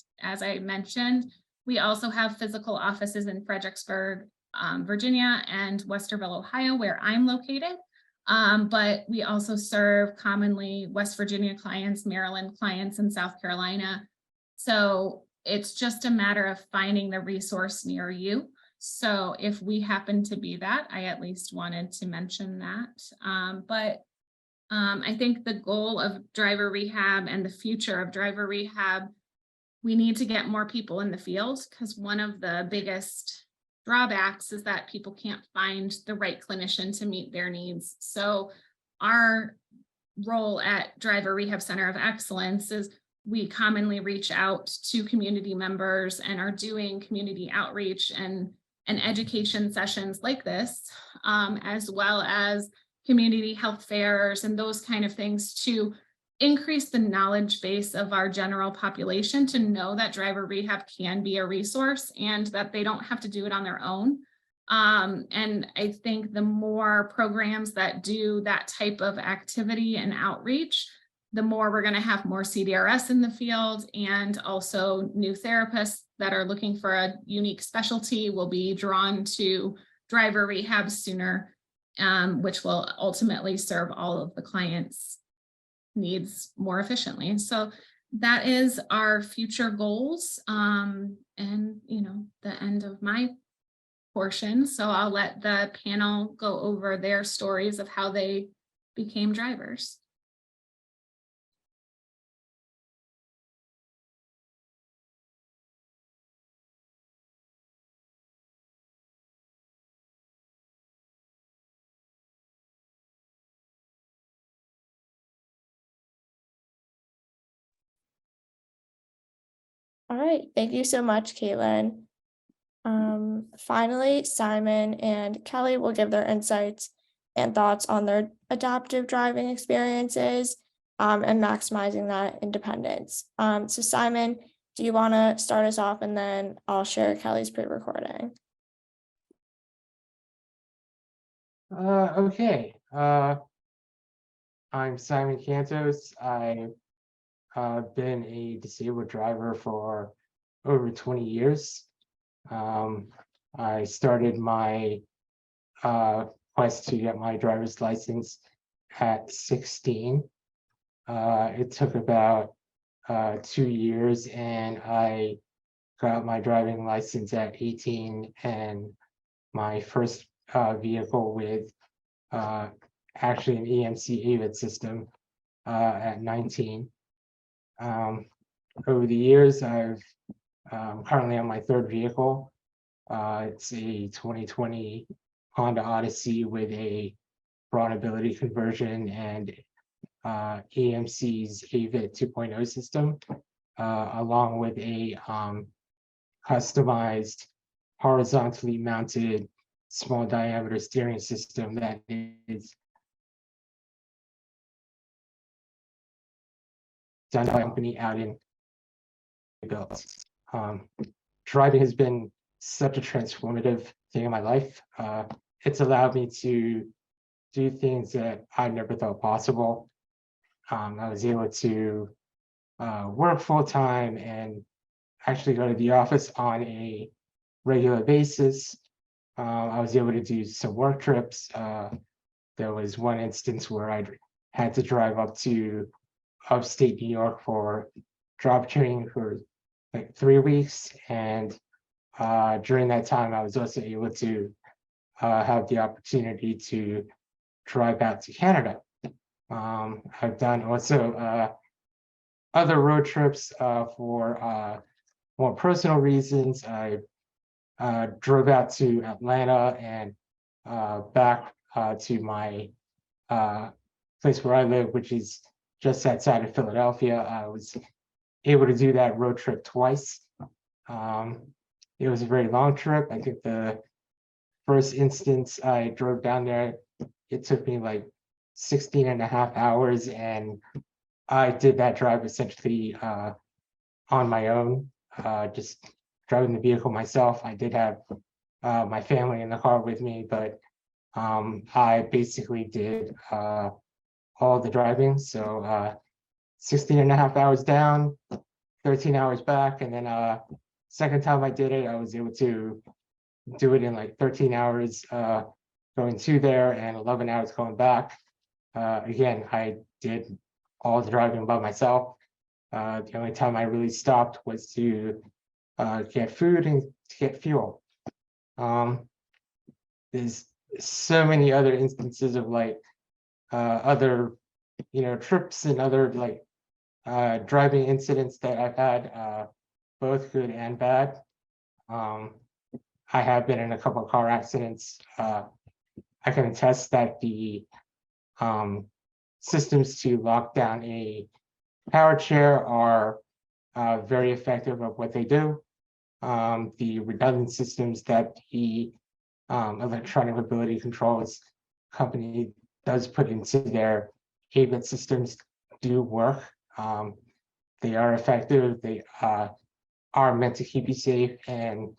I mentioned. We also have physical offices in Fredericksburg, Virginia, and Westerville, Ohio, where I'm located. But we also serve commonly West Virginia clients, Maryland clients, and South Carolina. So it's just a matter of finding the resource near you. So if we happen to be that, I at least wanted to mention that. I think the goal of driver rehab and the future of driver rehab, we need to get more people in the field, because one of the biggest drawbacks is that people can't find the right clinician to meet their needs. So our role at Driver Rehab Center of Excellence is we commonly reach out to community members and are doing community outreach and education sessions like this, as well as community health fairs and those kind of things to increase the knowledge base of our general population to know that driver rehab can be a resource and that they don't have to do it on their own. And I think the more programs that do that type of activity and outreach, the more we're going to have more CDRS in the field, and also new therapists that are looking for a unique specialty will be drawn to driver rehab sooner, which will ultimately serve all of the clients' needs more efficiently. So that is our future goals, and the end of my portion. So I'll let the panel go over their stories of how they became drivers. All right, thank you so much, Caitlin. Finally, Simon and Kelly will give their insights and thoughts on their adaptive driving experiences, and maximizing that independence. So Simon, do you want to start us off, and then I'll share Kelly's pre-recording? Okay. I'm Simon Cantos. I've been a disabled driver for over 20 years. I started my quest to get my driver's license at 16. It took about 2 years, and I got my driving license at 18, and my first vehicle with actually an EMC AVID system at 19. Over the years, I've currently on my third vehicle. It's a 2020 Honda Odyssey with a broad ability conversion and EMC's AVID 2.0 system, along with a customized horizontally mounted small diameter steering system that is done by a company out in built. Driving has been such a transformative thing in my life. It's allowed me to do things that I never thought possible. I was able to work full-time and actually go to the office on a regular basis. I was able to do some work trips. There was one instance where I had to drive up to upstate New York for job training for like 3 weeks, and during that time I was also able to have the opportunity to drive out to Canada. I've done also other road trips for more personal reasons. I drove out to Atlanta and back to my place where I live, which is just outside of Philadelphia. I was able to do that road trip twice. It was a very long trip. I think the first instance I drove down there, it took me like 16.5 hours, and I did that drive essentially on my own, just driving the vehicle myself. I did have my family in the car with me, but I basically did all the driving. So 16.5 hours down, 13 hours back, and then second time I did it, I was able to do it in like 13 hours going to there and 11 hours going back. Again, I did all the driving by myself. The only time I really stopped was to get food and to get fuel. There's so many other instances of like other, trips and other like driving incidents that I've had, both good and bad. I have been in a couple of car accidents. I can attest that the systems to lock down a power chair are very effective at what they do. The redundant systems that the electronic mobility controls company does put into their ABIT systems do work. They are effective. They are meant to keep you safe, and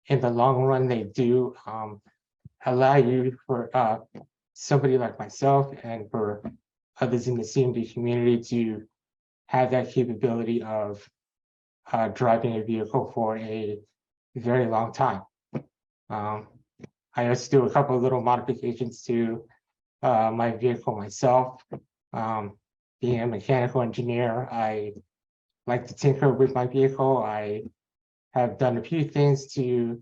in the long run, they do allow you for somebody like myself and for others in the CMD community to have that capability of driving a vehicle for a very long time. I also do a couple of little modifications to my vehicle myself. Being a mechanical engineer, I like to tinker with my vehicle. I have done a few things to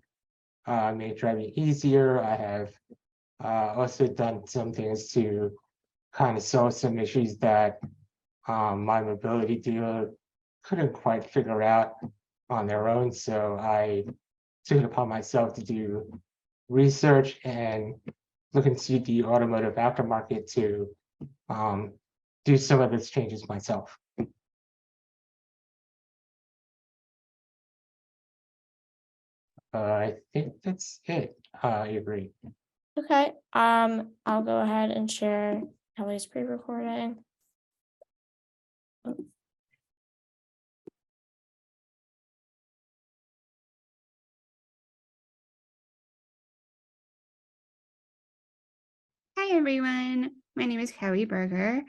make driving easier. I have also done some things to kind of solve some issues that my mobility dealer couldn't quite figure out on their own. So I took it upon myself to do research and look into the automotive aftermarket to do some of those changes myself. I think that's it. I agree. Okay, I'll go ahead and share Kelly's pre-recording. Hi everyone, my name is Kelly Berger.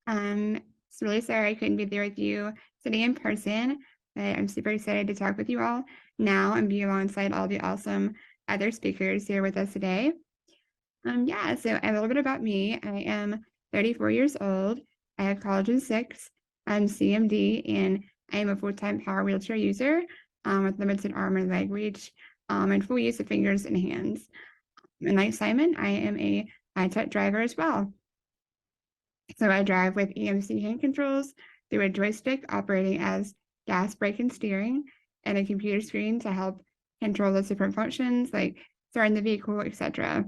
It's really sorry I couldn't be there with you today in person, but I'm super excited to talk with you all now and be alongside all the awesome other speakers here with us today. Yeah, so a little bit about me. I am 34 years old. I have college in 6. I'm CMD, and I am a full-time power wheelchair user with limited arm and leg reach and full use of fingers and hands. And like Simon, I am a high-tech driver as well. So I drive with EMC hand controls through a joystick operating as gas, brake, and steering, and a computer screen to help control the different functions like starting the vehicle, etc.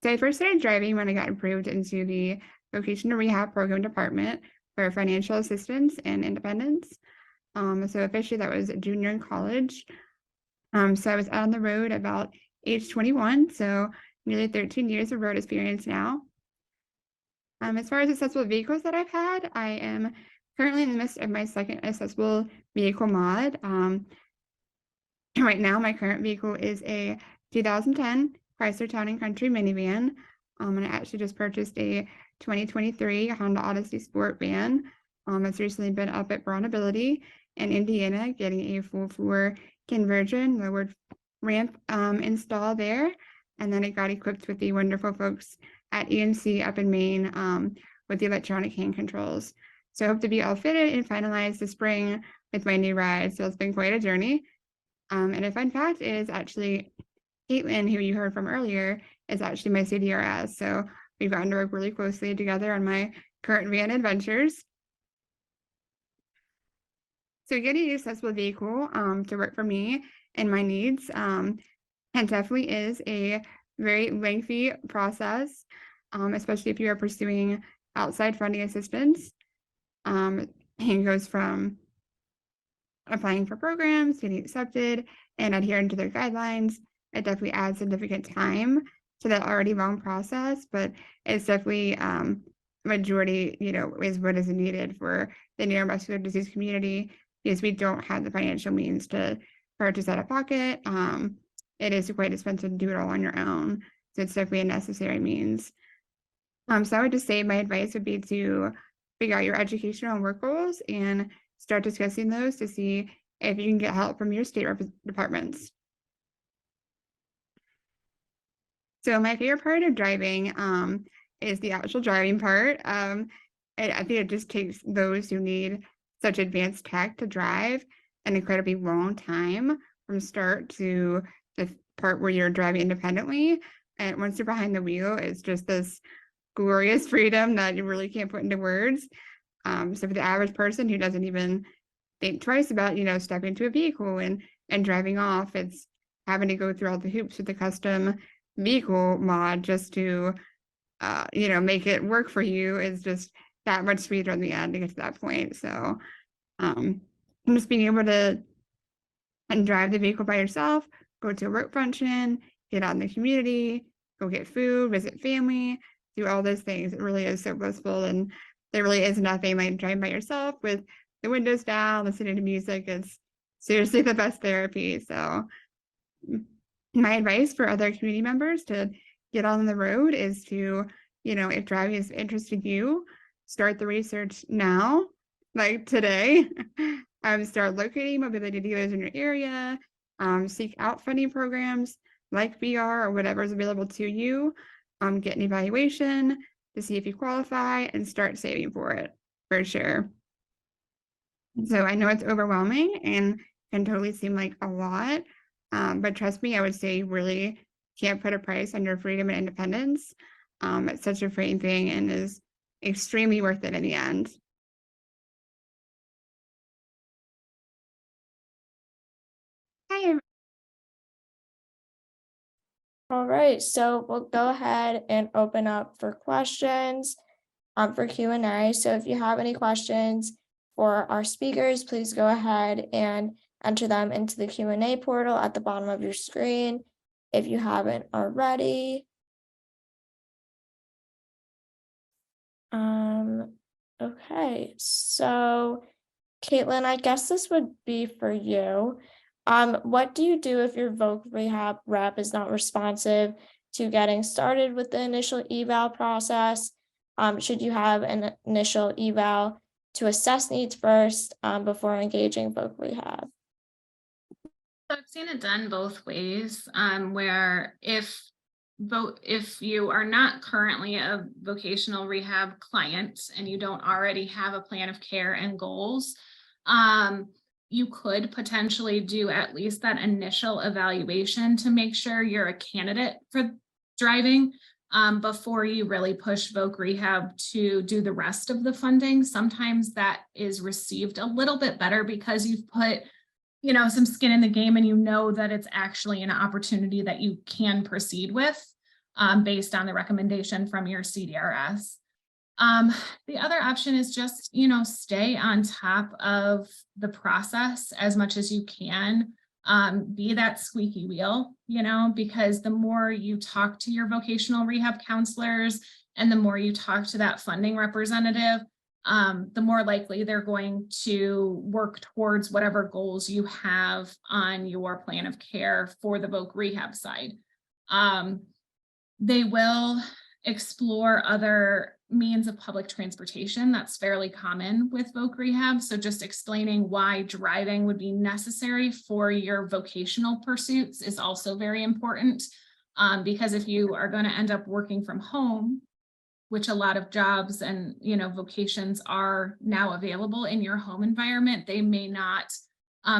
So I first started driving when I got approved into the vocational rehab program department for financial assistance and independence. So officially that was a junior in college. So I was out on the road about age 21, so nearly 13 years of road experience now. As far as accessible vehicles that I've had, I am currently in the midst of my second accessible vehicle mod. Right now, my current vehicle is a 2010 Chrysler Town & Country minivan. And I actually just purchased a 2023 Honda Odyssey Sport van. It's recently been up at Brownability in Indiana, getting a full floor conversion, lowered ramp install there. And then it got equipped with the wonderful folks at EMC up in Maine with the electronic hand controls. So I hope to be all fitted and finalized this spring with my new ride. So it's been quite a journey. And a fun fact is actually KAITLIN, who you heard from earlier, is actually my CDRS. So we've gotten to work really closely together on my current van adventures. So getting an accessible vehicle to work for me and my needs and definitely is a very lengthy process, especially if you are pursuing outside funding assistance. It goes from applying for programs, getting accepted, and adhering to their guidelines. It definitely adds significant time to that already long process, but it's definitely majority, is what is needed for the neuromuscular disease community, because we don't have the financial means to purchase out of pocket. It is quite expensive to do it all on your own. So it's definitely a necessary means. So I would just say my advice would be to figure out your educational and work goals and start discussing those to see if you can get help from your state departments. So my favorite part of driving is the actual driving part. I think it just takes those who need such advanced tech to drive an incredibly long time from start to the part where you're driving independently. And once you're behind the wheel, it's just this glorious freedom that you really can't put into words. So for the average person who doesn't even think twice about, stepping into a vehicle and driving off, it's having to go through all the hoops with the custom vehicle mod just to, make it work for you is just that much sweeter in the end to get to that point. So just being able to drive the vehicle by yourself, go to a work function, get out in the community, go get food, visit family, do all those things. It really is so blissful. And there really is nothing like driving by yourself with the windows down, listening to music. It's seriously the best therapy. So my advice for other community members to get on the road is to, if driving is interested you, start the research now, like today. Start locating mobility dealers in your area, seek out funding programs like VR or whatever is available to you, get an evaluation to see if you qualify, and start saving for it, for sure. So I know it's overwhelming and can totally seem like a lot, but trust me, I would say you really can't put a price on your freedom and independence. It's such a freeing thing and is extremely worth it in the end. Hi, All right, so we'll go ahead and open up for questions for Q&A. So if you have any questions for our speakers, please go ahead and enter them into the Q&A portal at the bottom of your screen if you haven't already. Okay, so Caitlin, I guess this would be for you. What do you do if your voc rehab rep is not responsive to getting started with the initial eval process? Should you have an initial eval to assess needs first before engaging voc rehab? So I've seen it done both ways, where if you are not currently a vocational rehab client and you don't already have a plan of care and goals, you could potentially do at least that initial evaluation to make sure you're a candidate for driving before you really push voc rehab to do the rest of the funding. Sometimes that is received a little bit better because you've put some skin in the game and that it's actually an opportunity that you can proceed with based on the recommendation from your CDRS. The other option is just, stay on top of the process as much as you can. Be that squeaky wheel, because the more you talk to your vocational rehab counselors and the more you talk to that funding representative, the more likely they're going to work towards whatever goals you have on your plan of care for the voc rehab side. They will explore other means of public transportation. That's fairly common with voc rehab. So just explaining why driving would be necessary for your vocational pursuits is also very important, because if you are going to end up working from home, which a lot of jobs and vocations are now available in your home environment, they may not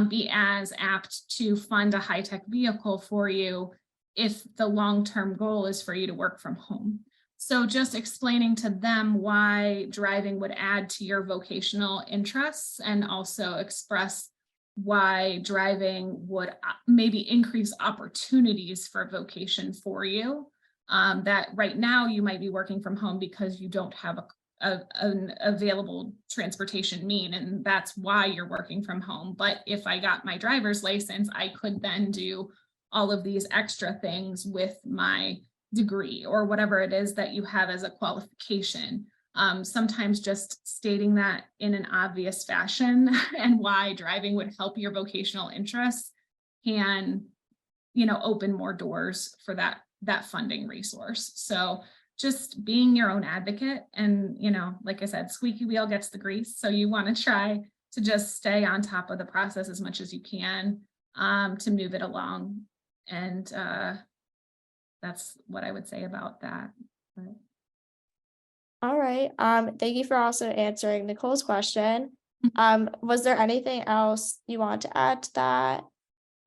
be as apt to fund a high-tech vehicle for you if the long-term goal is for you to work from home. So just explaining to them why driving would add to your vocational interests, and also express why driving would maybe increase opportunities for vocation for you. That right now you might be working from home because you don't have an available transportation mean, and that's why you're working from home. But if I got my driver's license, I could then do all of these extra things with my degree or whatever it is that you have as a qualification. Sometimes just stating that in an obvious fashion and why driving would help your vocational interests can, open more doors for that funding resource. So just being your own advocate, and, like I said, squeaky wheel gets the grease. So you want to try to just stay on top of the process as much as you can to move it along. And that's what I would say about that. But. All right. Thank you for also answering Nicole's question. Was there anything else you want to add to that?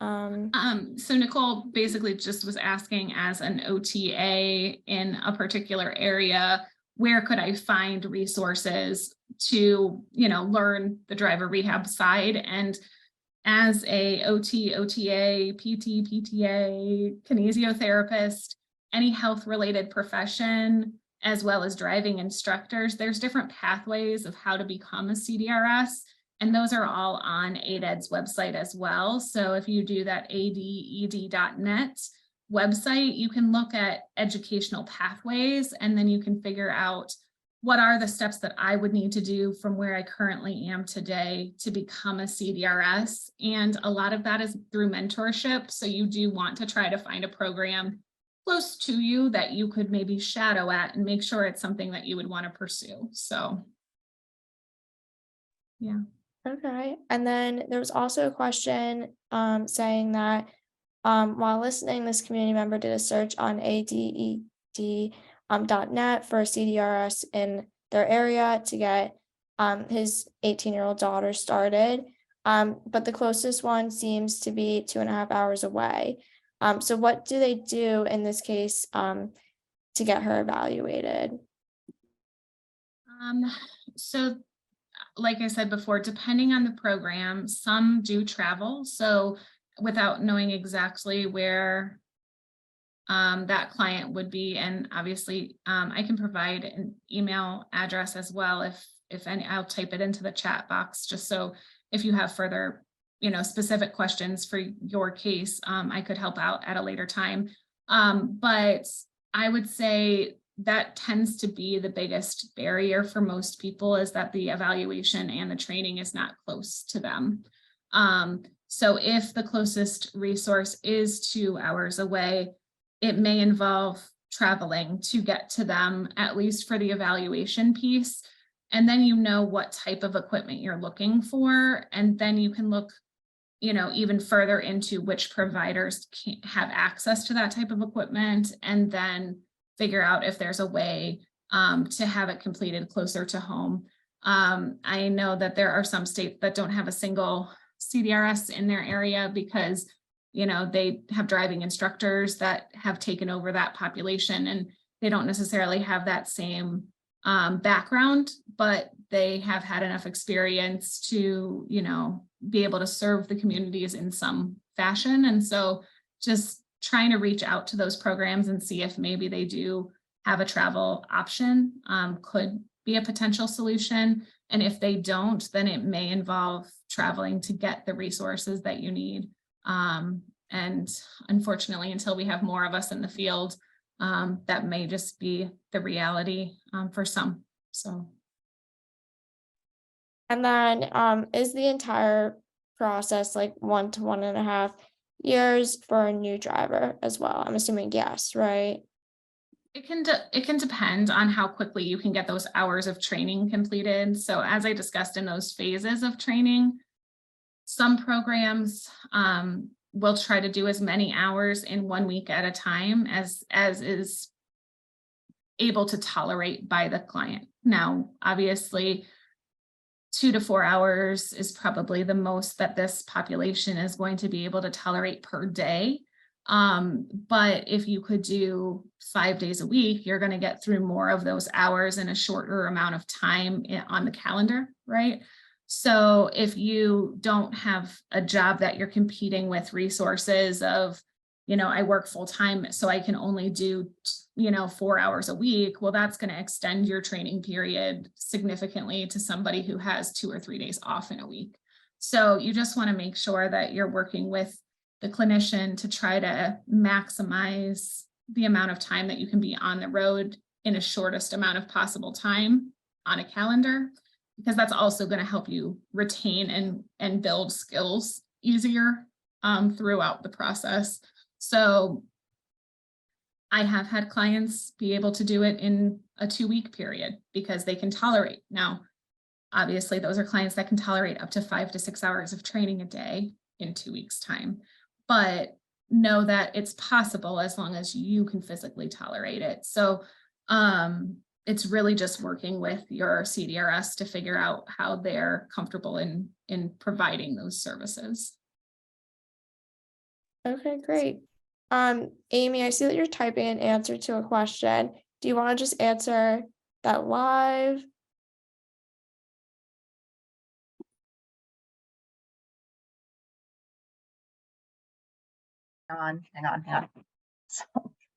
So Nicole basically just was asking, as an OTA in a particular area, where could I find resources to, learn the driver rehab side? And as a OT, OTA, PT, PTA, kinesiotherapist, any health related profession, as well as driving instructors. There's different pathways of how to become a CDRS, and those are all on ADED's website as well. So if you do that aded.net website, you can look at educational pathways, and then you can figure out what are the steps that I would need to do from where I currently am today to become a CDRS. And a lot of that is through mentorship. So you do want to try to find a program close to you that you could maybe shadow at and make sure it's something that you would want to pursue. So, yeah. Okay, and then there was also a question saying that while listening, this community member did a search on ADED.net for CDRS in their area to get his 18-year-old daughter started. But the closest one seems to be 2.5 hours away. So what do they do in this case to get her evaluated? So like I said before, depending on the program, some do travel. So without knowing exactly where that client would be, and obviously I can provide an email address as well if any. I'll type it into the chat box just so if you have further specific questions for your case, I could help out at a later time. But I would say that tends to be the biggest barrier for most people, is that the evaluation and the training is not close to them. So if the closest resource is 2 hours away, it may involve traveling to get to them, at least for the evaluation piece. And then you know what type of equipment you're looking for, and then you can look even further into which providers can have access to that type of equipment, and then figure out if there's a way to have it completed closer to home. I know that there are some states that don't have a single CDRS in their area because, they have driving instructors that have taken over that population, and they don't necessarily have that same background, but they have had enough experience to, be able to serve the communities in some fashion. And so just trying to reach out to those programs and see if maybe they do have a travel option could be a potential solution. And if they don't, then it may involve traveling to get the resources that you need. And unfortunately, until we have more of us in the field, that may just be the reality for some. So. And then is the entire process like 1 to 1.5 years for a new driver as well? I'm assuming yes, right? It can depend on how quickly you can get those hours of training completed. So as I discussed in those phases of training, some programs will try to do as many hours in 1 week at a time as is able to tolerate by the client. Now, obviously, 2 to 4 hours is probably the most that this population is going to be able to tolerate per day. But if you could do 5 days a week, you're going to get through more of those hours in a shorter amount of time on the calendar, right? So if you don't have a job that you're competing with resources of, I work full time, so I can only do 4 hours a week, well, that's going to extend your training period significantly to somebody who has 2 or 3 days off in a week. So you just want to make sure that you're working with the clinician to try to maximize the amount of time that you can be on the road in a shortest amount of possible time on a calendar, because that's also going to help you retain and build skills easier throughout the process. So I have had clients be able to do it in a 2-week period because they can tolerate. Now, obviously, those are clients that can tolerate up to 5 to 6 hours of training a day in 2 weeks' time. But know that it's possible as long as you can physically tolerate it. So it's really just working with your CDRS to figure out how they're comfortable in providing those services. Okay, great. Amy, I see that you're typing an answer to a question. Do you want to just answer that live? Hang on. So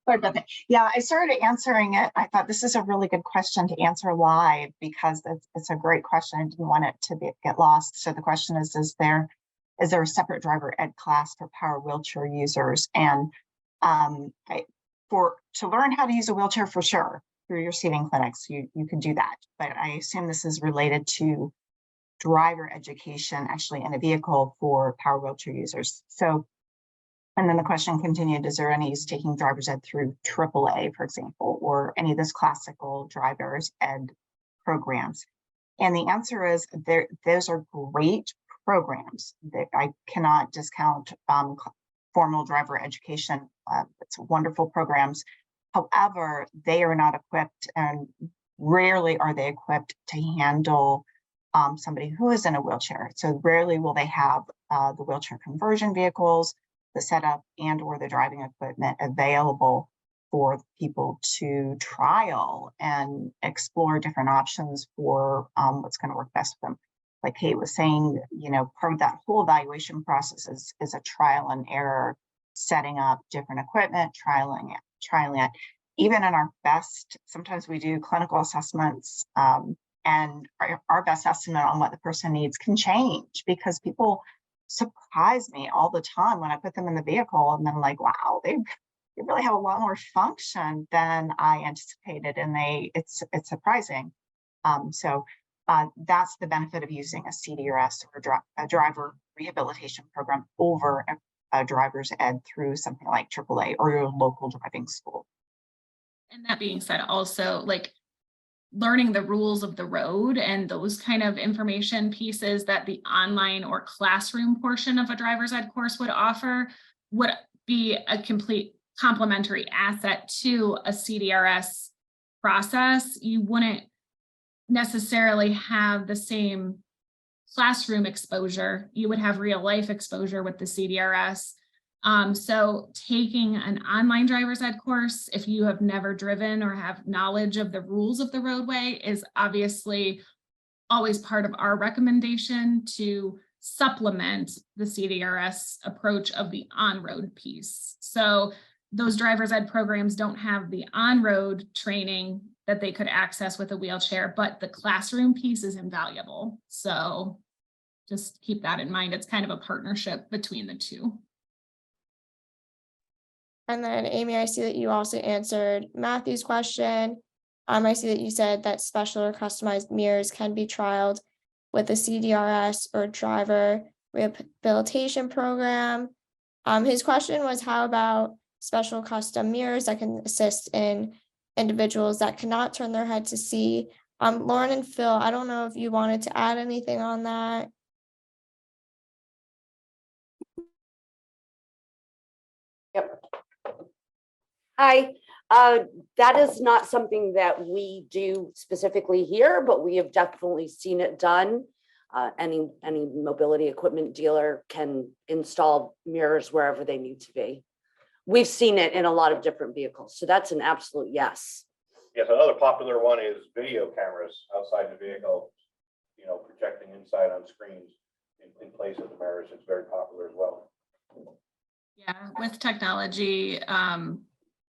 Sorry about that. Yeah, I started answering it. I thought this is a really good question to answer live because it's a great question. I didn't want it to get lost. So the question is there a separate driver ed class for power wheelchair users? And to learn how to use a wheelchair, for sure, through your seating clinics, you can do that. But I assume this is related to driver education actually in a vehicle for power wheelchair users. So, and then the question continued, is there any use taking driver's ed through AAA, for example, or any of those classical driver's ed programs? And the answer is those are great programs that I cannot discount. Formal driver education, it's wonderful programs. However, they are not equipped, and rarely are they equipped to handle somebody who is in a wheelchair. So rarely will they have the wheelchair conversion vehicles, the setup and or the driving equipment available for people to trial and explore different options for what's going to work best for them. Like Kate was saying, you know, part of that whole evaluation process is a trial and error, setting up different equipment, trialing it. Even in our best, sometimes we do clinical assessments, and our best estimate on what the person needs can change because people surprise me all the time when I put them in the vehicle and then like, wow, they really have a lot more function than I anticipated, and it's surprising. So that's the benefit of using a CDRS or a driver rehabilitation program over a driver's ed through something like AAA or your local driving school. And that being said, also like learning the rules of the road and those kind of information pieces that the online or classroom portion of a driver's ed course would offer would be a complete complementary asset to a CDRS process. You wouldn't necessarily have the same classroom exposure. You would have real life exposure with the CDRS. So taking an online driver's ed course, if you have never driven or have knowledge of the rules of the roadway, is obviously always part of our recommendation to supplement the CDRS approach of the on-road piece. So those driver's ed programs don't have the on-road training that they could access with a wheelchair, but the classroom piece is invaluable. So just keep that in mind. It's kind of a partnership between the two. And then Amy, I see that you also answered Matthew's question. I see that you said that special or customized mirrors can be trialed with a CDRS or driver rehabilitation program. His question was, how about special custom mirrors that can assist in individuals that cannot turn their head to see? Lauren and Phil, I don't know if you wanted to add anything on that. Yep. Hi, that is not something that we do specifically here, but we have definitely seen it done. Any mobility equipment dealer can install mirrors wherever they need to be. We've seen it in a lot of different vehicles, so that's an absolute yes. Yes, another popular one is video cameras outside the vehicle, you know, projecting inside on screens in place of the mirrors. It's very popular as well. Yeah, with technology,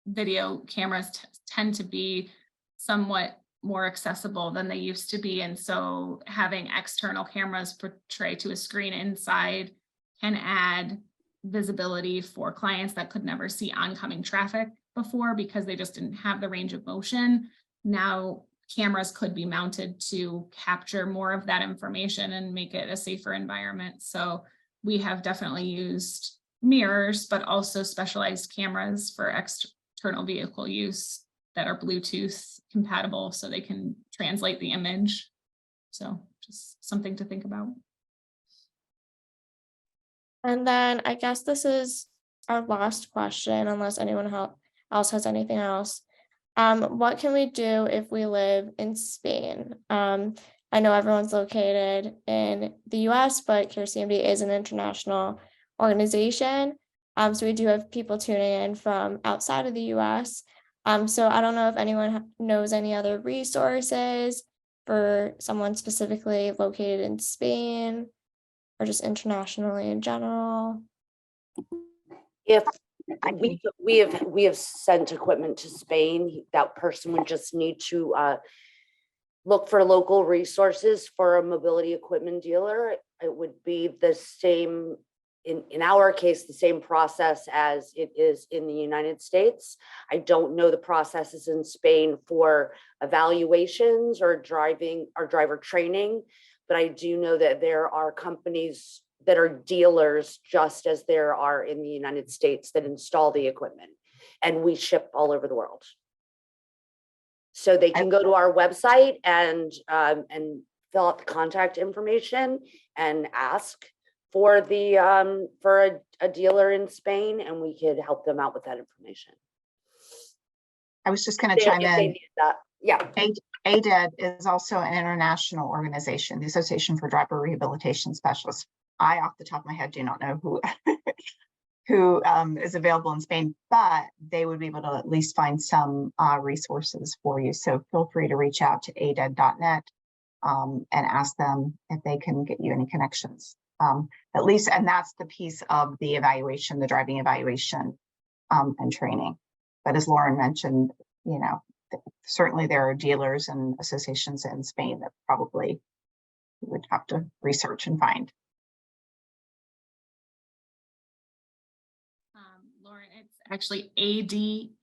video cameras tend to be somewhat more accessible than they used to be. And so having external cameras portray to a screen inside can add visibility for clients that could never see oncoming traffic before because they just didn't have the range of motion. Now cameras could be mounted to capture more of that information and make it a safer environment. So we have definitely used mirrors, but also specialized cameras for external vehicle use that are Bluetooth compatible so they can translate the image. So just something to think about. And then I guess this is our last question, unless anyone else has anything else. What can we do if we live in Spain? I know everyone's located in the US, but CMD is an international organization. So we do have people tuning in from outside of the US. So I don't know if anyone knows any other resources for someone specifically located in Spain or just internationally in general. If We have sent equipment to Spain. That person would just need to look for local resources for a mobility equipment dealer. It would be the same, in our case, the same process as it is in the United States. I don't know the processes in Spain for evaluations or driver training, but I do know that there are companies that are dealers, just as there are in the United States, that install the equipment, and we ship all over the world. So they can go to our website and fill out the contact information and ask for the for a dealer in Spain, and we could help them out with that information. I was just going to chime If they in. need that. Yeah. ADED is also an international organization, the Association for Driver Rehabilitation Specialists. I, off the top of my head, do not know who who is available in Spain, but they would be able to at least find some resources for you. So feel free to reach out to aded.net and ask them if they can get you any connections. At least, and that's the piece of the evaluation, the driving evaluation and training. But as Lauren mentioned, you know, certainly there are dealers and associations in Spain that probably you would have to research and find. Lauren, it's actually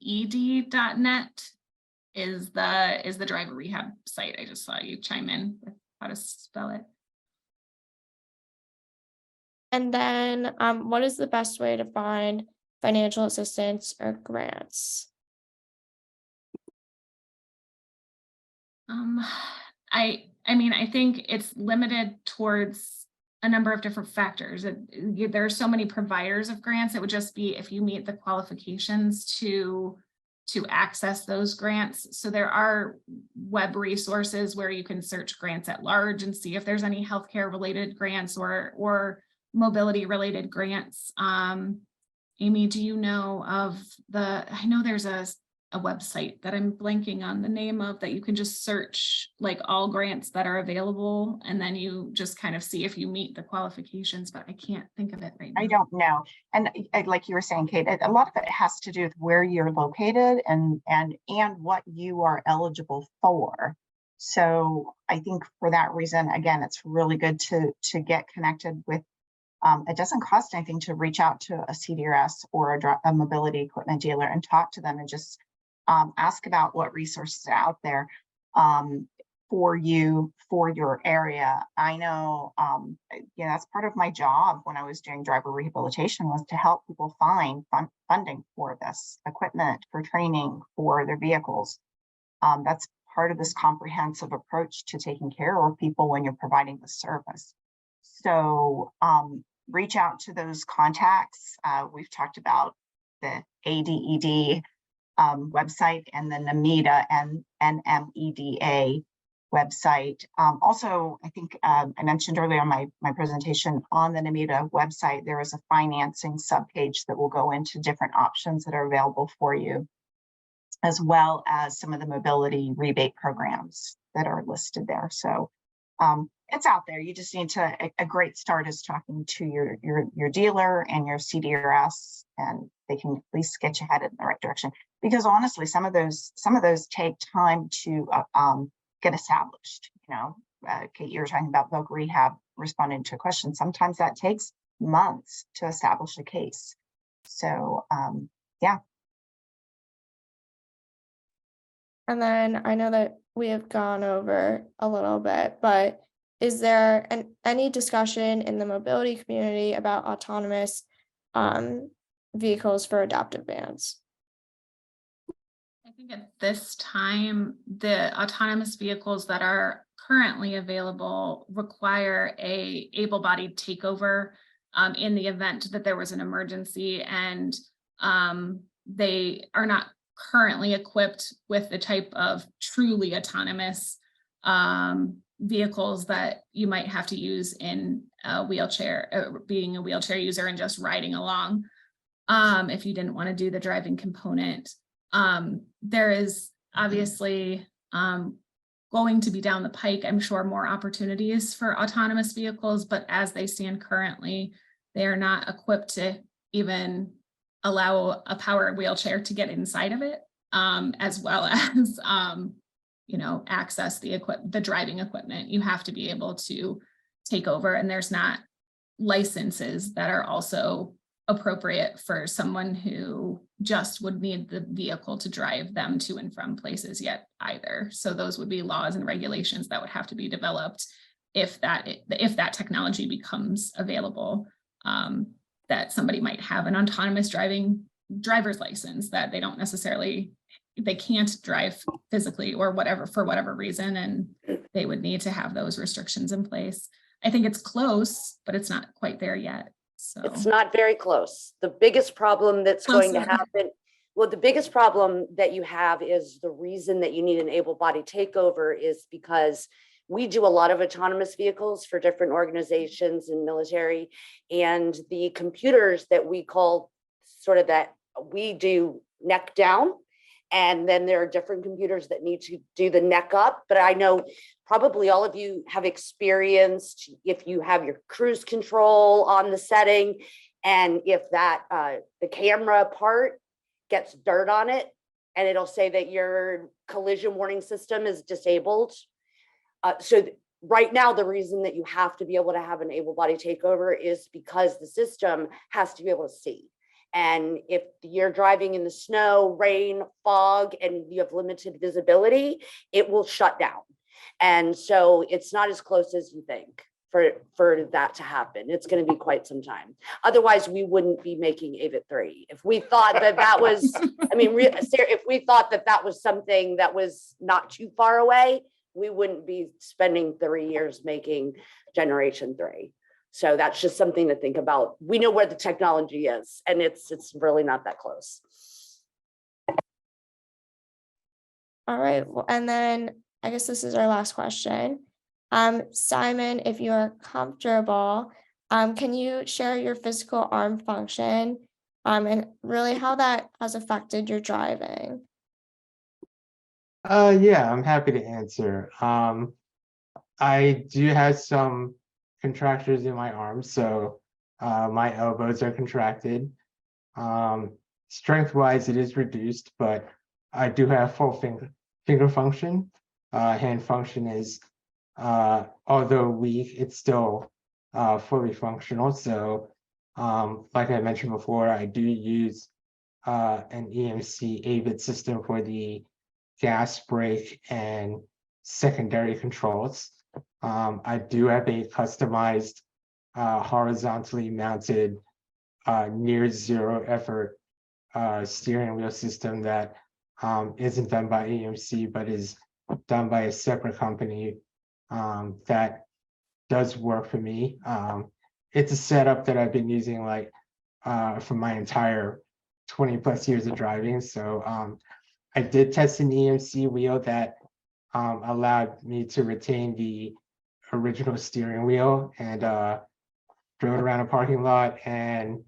aded.net is the driver rehab site. I just saw you chime in with how to spell it. And then what is the best way to find financial assistance or grants? I mean, I think it's limited towards a number of different factors. There are so many providers of grants. It would just be if you meet the qualifications to access those grants. So there are web resources where you can search grants at large and see if there's any healthcare related grants or mobility related grants. Amy, do you know of I know there's a website that I'm blanking on the name of, that you can just search like all grants that are available, and then you just kind of see if you meet the qualifications, but I can't think of it right now. I don't know. And like you were saying, Kate, a lot of it has to do with where you're located and what you are eligible for. So I think for that reason, again, it's really good to get connected with. It doesn't cost anything to reach out to a CDRS or a mobility equipment dealer and talk to them and just ask about what resources are out there for you, for your area. I know, that's part of my job when I was doing driver rehabilitation, was to help people find funding for this equipment, for training, for their vehicles. That's part of this comprehensive approach to taking care of people when you're providing the service. So reach out to those contacts. We've talked about the ADED website and the NAMEDA and NMEDA website. Also, I think I mentioned earlier on my presentation, on the NAMEDA website, there is a financing subpage that will go into different options that are available for you, as well as some of the mobility rebate programs that are listed there. So it's out there. You just need to, a great start is talking to your dealer and your CDRS, and they can at least get you headed in the right direction. Because honestly, some of those take time to get established. Kate, you were talking about voc rehab, responding to a question. Sometimes that takes months to establish a case. So yeah. And then I know that we have gone over a little bit, but is there any discussion in the mobility community about autonomous vehicles for adaptive vans? I think at this time, the autonomous vehicles that are currently available require a able-bodied takeover in the event that there was an emergency, and they are not currently equipped with the type of truly autonomous vehicles that you might have to use in a wheelchair, being a wheelchair user and just riding along if you didn't want to do the driving component. There is obviously going to be down the pike, I'm sure, more opportunities for autonomous vehicles, but as they stand currently, they are not equipped to even allow a power wheelchair to get inside of it, as well as, access the driving equipment. You have to be able to take over, and there's not licenses that are also appropriate for someone who just would need the vehicle to drive them to and from places yet either. So those would be laws and regulations that would have to be developed if that technology becomes available, that somebody might have an autonomous driver's license that they can't drive physically or whatever, for whatever reason, and they would need to have those restrictions in place. I think it's close, but it's not quite there yet. So it's not very close. The biggest problem that's going to happen, the biggest problem that you have is the reason that you need an able-bodied takeover is because we do a lot of autonomous vehicles for different organizations and military, and the computers that we call sort of that we do neck down. And then there are different computers that need to do the neck up. But I know probably all of you have experienced if you have your cruise control on the setting, and if that the camera part gets dirt on it, and it'll say that your collision warning system is disabled. So right now, the reason that you have to be able to have an able-bodied takeover is because the system has to be able to see. And if you're driving in the snow, rain, fog, and you have limited visibility, it will shut down. And so it's not as close as you think for that to happen. It's going to be quite some time. Otherwise, we wouldn't be making AVIT 3. If we thought that was, if we thought that was something that was not too far away, we wouldn't be spending 3 years making generation 3. So that's just something to think about. We know where the technology is, and it's really not that close. All right, well, and then I guess this is our last question. Simon, if you are comfortable, can you share your physical arm function, and really how that has affected your driving? Yeah, I'm happy to answer. I do have some contractures in my arms, so my elbows are contracted. Strength-wise, it is reduced, but I do have full finger function. Hand function is, although weak, it's still fully functional. So, like I mentioned before, I do use an EMC AVIT system for the gas, brake, and secondary controls. I do have a customized horizontally mounted near zero effort steering wheel system that isn't done by EMC, but is done by a separate company that does work for me. It's a setup that I've been using for my entire 20+ years of driving. So I did test an EMC wheel that allowed me to retain the original steering wheel, and drove it around a parking lot, and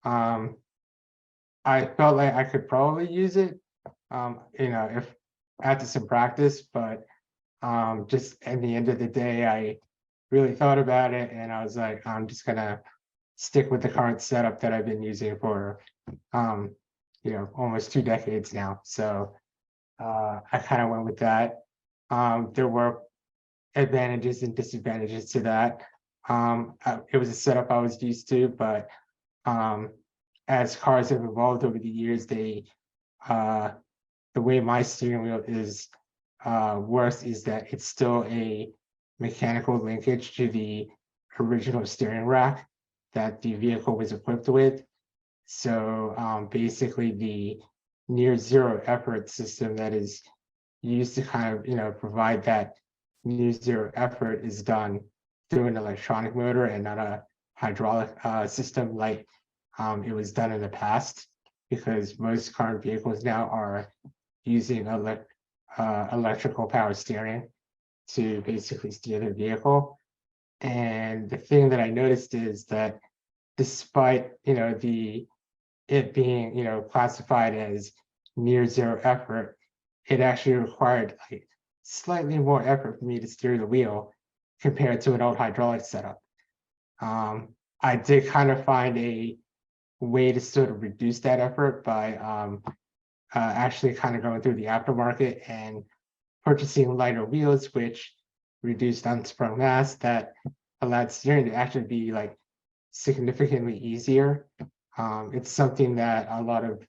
I felt like I could probably use it, if after some practice, but just at the end of the day, I really thought about it, and I was like, I'm just gonna stick with the current setup that I've been using for almost 2 decades now. So I kind of went with that. There were advantages and disadvantages to that. It was a setup I was used to, but as cars have evolved over the years, the way my steering wheel is works is that it's still a mechanical linkage to the original steering rack that the vehicle was equipped with. So basically the near zero effort system that is used to kind of provide that near zero effort is done through an electronic motor and not a hydraulic system like it was done in the past, because most current vehicles now are using electrical power steering to basically steer the vehicle. And the thing that I noticed is that despite it being classified as near zero effort, it actually required slightly more effort for me to steer the wheel compared to an old hydraulic setup. I did kind of find a way to sort of reduce that effort by actually kind of going through the aftermarket and purchasing lighter wheels, which reduced unsprung mass that allowed steering to actually be like significantly easier. It's something that a lot of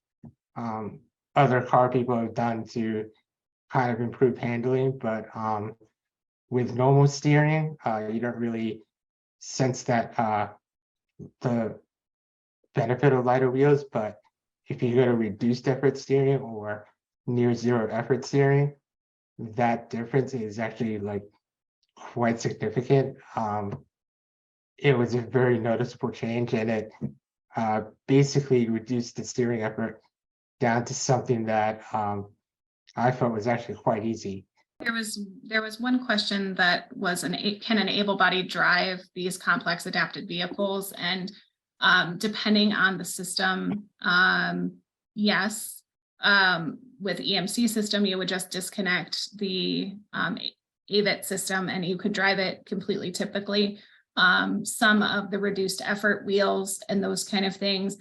other car people have done to kind of improve handling, but with normal steering, you don't really sense that the benefit of lighter wheels. But if you go to reduced effort steering or near zero effort steering, that difference is actually like quite significant. It was a very noticeable change, and it basically reduced the steering effort down to something that I felt was actually quite easy. There was one question that was can an able-bodied drive these complex adapted vehicles? And depending on the system, yes. With EMC system, you would just disconnect the AVIT system and you could drive it completely typically. Some of the reduced effort wheels and those kind of things,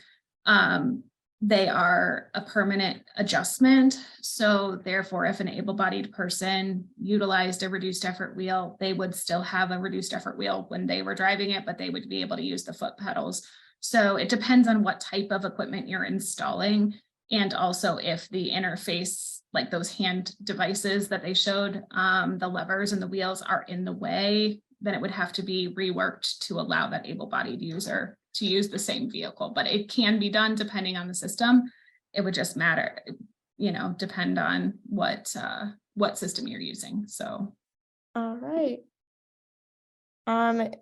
they are a permanent adjustment. So therefore, if an able-bodied person utilized a reduced effort wheel, they would still have a reduced effort wheel when they were driving it, but they would be able to use the foot pedals. So it depends on what type of equipment you're installing. And also if the interface, like those hand devices that they showed, the levers and the wheels are in the way, then it would have to be reworked to allow that able-bodied user to use the same vehicle. But it can be done depending on the system. It would just matter, depend on what system you're using. So. All right.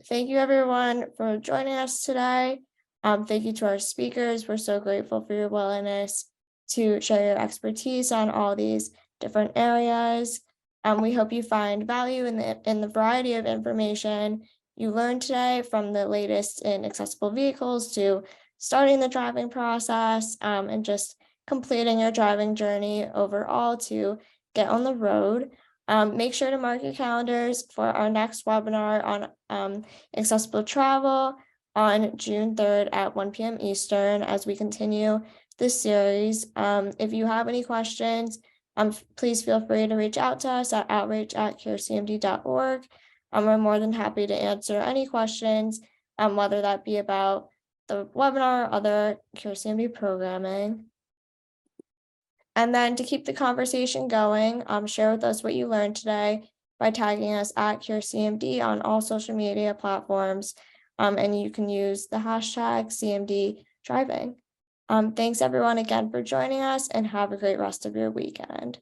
Thank you everyone for joining us today. Thank you to our speakers. We're so grateful for your willingness to share your expertise on all these different areas. We hope you find value in the variety of information you learned today, from the latest in accessible vehicles to starting the driving process, and just completing your driving journey overall to get on the road. Make sure to mark your calendars for our next webinar on accessible travel on June 3rd at 1 p.m. Eastern as we continue this series. If you have any questions, please feel free to reach out to us at outreach@carecmd.org. We're more than happy to answer any questions, whether that be about the webinar or other CareCMD programming. And then to keep the conversation going, share with us what you learned today by tagging us at CareCMD on all social media platforms. And you can use the hashtag CMD driving. Thanks everyone again for joining us, and have a great rest of your weekend.